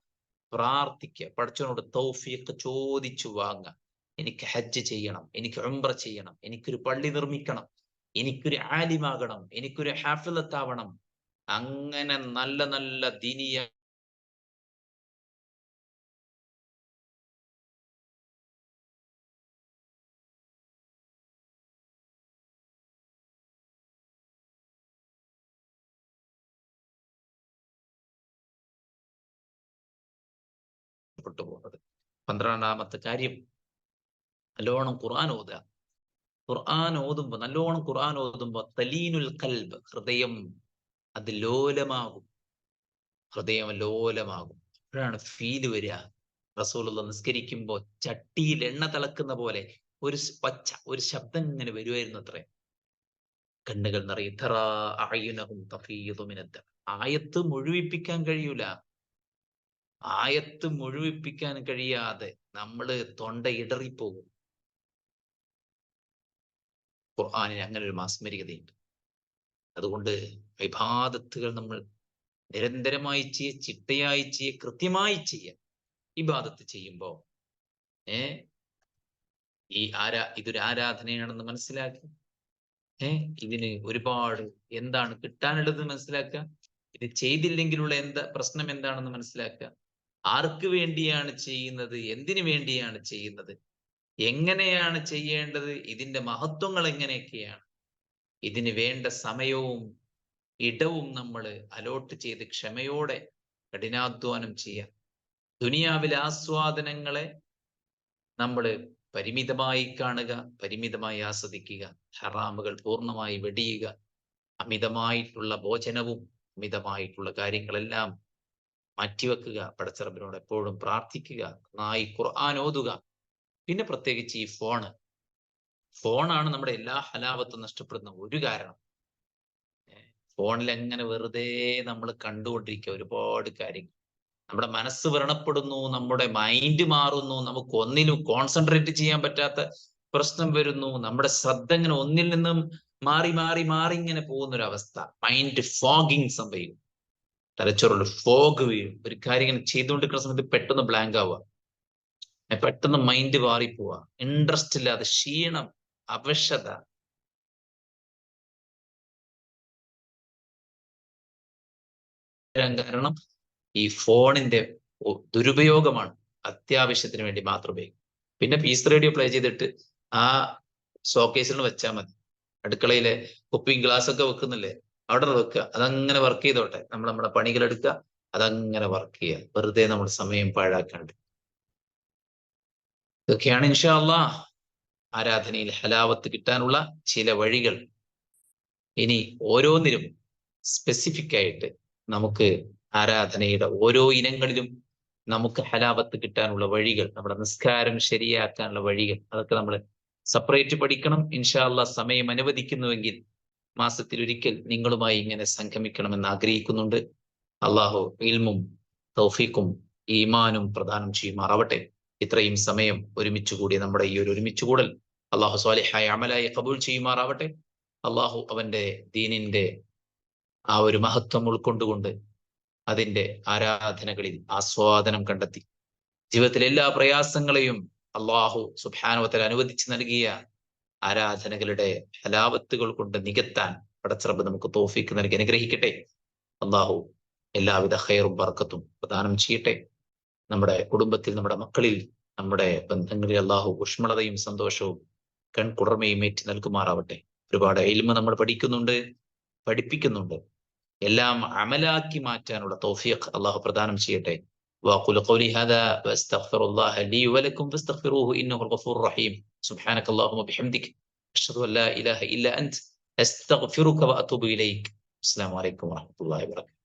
പ്രാർത്ഥിക്കുക, പടച്ചവനോട് തൗഫീഖ് ചോദിച്ചു വാങ്ങുക. എനിക്ക് ഹജ്ജ് ചെയ്യണം, എനിക്ക് ഉംറ ചെയ്യണം, എനിക്കൊരു പള്ളി നിർമ്മിക്കണം, എനിക്കൊരു ആലിമാകണം, എനിക്കൊരു ഹാഫിളത്താവണം. അങ്ങനെ നല്ല നല്ല ദീനിയ പോകുന്നത്. 12ാമത്തെ കാര്യം നല്ലോണം ഖുർആൻ ഓതുക. നല്ലോണം ഖുർആൻ ഓതുമ്പോ തലീനുൽ ഖൽബ്, ഹൃദയം അത് ലോലമാകും. ഹൃദയം ലോലമാകും. അപ്പോഴാണ് ഫീല് വരിക. റസൂലുള്ള നിസ്കരിക്കുമ്പോ ചട്ടിയിൽ എണ്ണ തിളക്കുന്ന പോലെ ഒരു ശബ്ദം ഇങ്ങനെ വരുമായിരുന്നു അത്രേ. കണ്ണുകൾ നിറയും. ആയത്ത് മുഴുവിപ്പിക്കാൻ കഴിയൂല. ആയത്ത് മുഴുവിപ്പിക്കാൻ കഴിയാതെ നമ്മള് തൊണ്ട ഇടറിപ്പോകും. ഖുർആനിന് അങ്ങനെ ഒരു മാസ്മരികതയുണ്ട്. അതുകൊണ്ട് ഇബാദത്തുകൾ നമ്മൾ നിരന്തരമായി ചെയ്യുക, ചിട്ടയായി ചെയ്യുക, കൃത്യമായി ചെയ്യുക. ഇബാദത്ത് ചെയ്യുമ്പോ ഇതൊരു ആരാധനയാണെന്ന് മനസ്സിലാക്കി, ഇതിന് ഒരുപാട് എന്താണ് കിട്ടാനുള്ളത് മനസ്സിലാക്കുക. ഇത് ചെയ്തില്ലെങ്കിലുള്ള പ്രശ്നം എന്താണെന്ന് മനസ്സിലാക്കുക. ആർക്ക് വേണ്ടിയാണ് ചെയ്യുന്നത്, എന്തിനു വേണ്ടിയാണ് ചെയ്യുന്നത്, എങ്ങനെയാണ് ചെയ്യേണ്ടത്, ഇതിന്റെ മഹത്വങ്ങൾ എങ്ങനെയൊക്കെയാണ്, ഇതിന് വേണ്ട സമയവും ഇടവും നമ്മൾ അലോട്ട് ചെയ്ത് ക്ഷമയോടെ കഠിനാധ്വാനം ചെയ്യാം. ദുനിയാവിലെ ആസ്വാദനങ്ങളെ നമ്മൾ പരിമിതമായി കാണുക, പരിമിതമായി ആസ്വദിക്കുക, ഹറാമുകൾ പൂർണ്ണമായി വെടിയുക, അമിതമായിട്ടുള്ള ഭോജനവും അമിതമായിട്ടുള്ള കാര്യങ്ങളെല്ലാം മാറ്റിവെക്കുക, പടച്ചറബിനോട് എപ്പോഴും പ്രാർത്ഥിക്കുക, നന്നായി ഖുർആൻ ഓതുക. പിന്നെ പ്രത്യേകിച്ച് ഈ ഫോണാണ് നമ്മുടെ എല്ലാ ഹലാവത്തും നഷ്ടപ്പെടുന്ന ഒരു കാരണം. ഫോണിൽ എങ്ങനെ വെറുതെ നമ്മൾ കണ്ടുകൊണ്ടിരിക്കുക ഒരുപാട് കാര്യങ്ങൾ. നമ്മുടെ മനസ്സ് വ്രണപ്പെടുന്നു, നമ്മുടെ മൈൻഡ് മാറുന്നു, നമുക്ക് ഒന്നിലും കോൺസെൻട്രേറ്റ് ചെയ്യാൻ പറ്റാത്ത പ്രശ്നം വരുന്നു, നമ്മുടെ ശ്രദ്ധ ഇങ്ങനെ ഒന്നിൽ നിന്നും മാറി മാറി മാറി ഇങ്ങനെ പോകുന്നൊരവസ്ഥ. മൈൻഡ് ഫോഗിങ് സംഭവിക്കും. തലച്ചോറുള്ള ഫോഗ് വീഴും. ഒരു കാര്യം ഇങ്ങനെ ചെയ്തുകൊണ്ടിരിക്കുന്ന സമയത്ത് പെട്ടെന്ന് ബ്ലാങ്ക് ആവുക, പെട്ടെന്ന് മൈൻഡ് മാറിപ്പോവുക, ഇൻട്രസ്റ്റ് ഇല്ലാതെ, ക്ഷീണം, അവശത. കാരണം ഈ ഫോണിന്റെ ദുരുപയോഗമാണ്. അത്യാവശ്യത്തിന് വേണ്ടി മാത്രം ഉപയോഗിക്കും. പിന്നെ പീസ് റേഡിയോ പ്ലേ ചെയ്തിട്ട് ആ ഷോക്കേസിൽ വെച്ചാൽ മതി. അടുക്കളയിലെ കുപ്പിയും ഗ്ലാസ് ഒക്കെ വെക്കുന്നില്ലേ, അവിടെ വെക്കുക, അതങ്ങനെ വർക്ക് ചെയ്തോട്ടെ. നമ്മൾ നമ്മുടെ പണികൾ എടുക്കുക, അതങ്ങനെ വർക്ക് ചെയ്യുക, വെറുതെ നമ്മൾ സമയം പാഴാക്കാണ്ട്. ഇതൊക്കെയാണ് ഇൻഷാ അള്ളാഹ് ആരാധനയിൽ ഹലാവത്ത് കിട്ടാനുള്ള ചില വഴികൾ. ഇനി ഓരോന്നിലും സ്പെസിഫിക് ആയിട്ട് നമുക്ക് ആരാധനയുടെ ഓരോ ഇനങ്ങളിലും നമുക്ക് ഹലാവത്ത് കിട്ടാനുള്ള വഴികൾ, നമ്മുടെ നിസ്കാരം ശരിയാക്കാനുള്ള വഴികൾ, അതൊക്കെ നമ്മൾ സെപ്പറേറ്റ് പഠിക്കണം. ഇൻഷാ അള്ളാഹ് സമയം അനുവദിക്കുന്നുവെങ്കിൽ മാസത്തിൽ ഒരിക്കൽ നിങ്ങളുമായി ഇങ്ങനെ സംഗമിക്കണമെന്ന് ആഗ്രഹിക്കുന്നുണ്ട്. അള്ളാഹു ഇൽമും തൗഫീഖും ഈമാനും പ്രദാനം ചെയ്യുമാറാവട്ടെ. ഇത്രയും സമയം ഒരുമിച്ച് കൂടിയ നമ്മുടെ ഈ ഒരു ഒരുമിച്ച് കൂടൽ അള്ളാഹു സ്വാലിഹായ അമലായി കബൂൽ ചെയ്യുമാറാവട്ടെ. അള്ളാഹു അവന്റെ ദീനിന്റെ ആ ഒരു മഹത്വം ഉൾക്കൊണ്ടുകൊണ്ട് അതിന്റെ ആരാധനകളിൽ ആസ്വാദനം കണ്ടെത്തി ജീവിതത്തിലെ എല്ലാ പ്രയാസങ്ങളെയും അള്ളാഹു സുബ്ഹാനഹു വ തആല അനുവദിച്ച് നൽകിയ ആരാധനകളുടെ ഹലാവത്തുകൾ കൊണ്ട് നികത്താൻ പടച്ചറബ് നമുക്ക് തൗഫീക്ക് നൽകി അനുഗ്രഹിക്കട്ടെ. അള്ളാഹു എല്ലാവിധ ഖൈറും ബർക്കത്തും പ്രദാനം ചെയ്യട്ടെ. നമ്മുടെ കുടുംബത്തിൽ, നമ്മുടെ മക്കളിൽ, നമ്മുടെ ബന്ധങ്ങളിൽ അള്ളാഹു ഊഷ്മളതയും സന്തോഷവും കൺകുളിർമയും ഏറ്റി നൽകുമാറാവട്ടെ. ഒരുപാട് ഇൽമ നമ്മൾ പഠിക്കുന്നുണ്ട്, പഠിപ്പിക്കുന്നുണ്ട്. എല്ലാം അമലാക്കി മാറ്റാനുള്ള തൗഫീഖ് അള്ളാഹു പ്രദാനം ചെയ്യട്ടെ. وأقول قولي هذا وأستغفر الله لي ولكم فاستغفروه إنه الغفور الرحيم. سبحانك اللهم وبحمدك أشهد أن لا إله إلا أنت أستغفرك وأتوب إليك. السلام عليكم ورحمة الله وبركاته.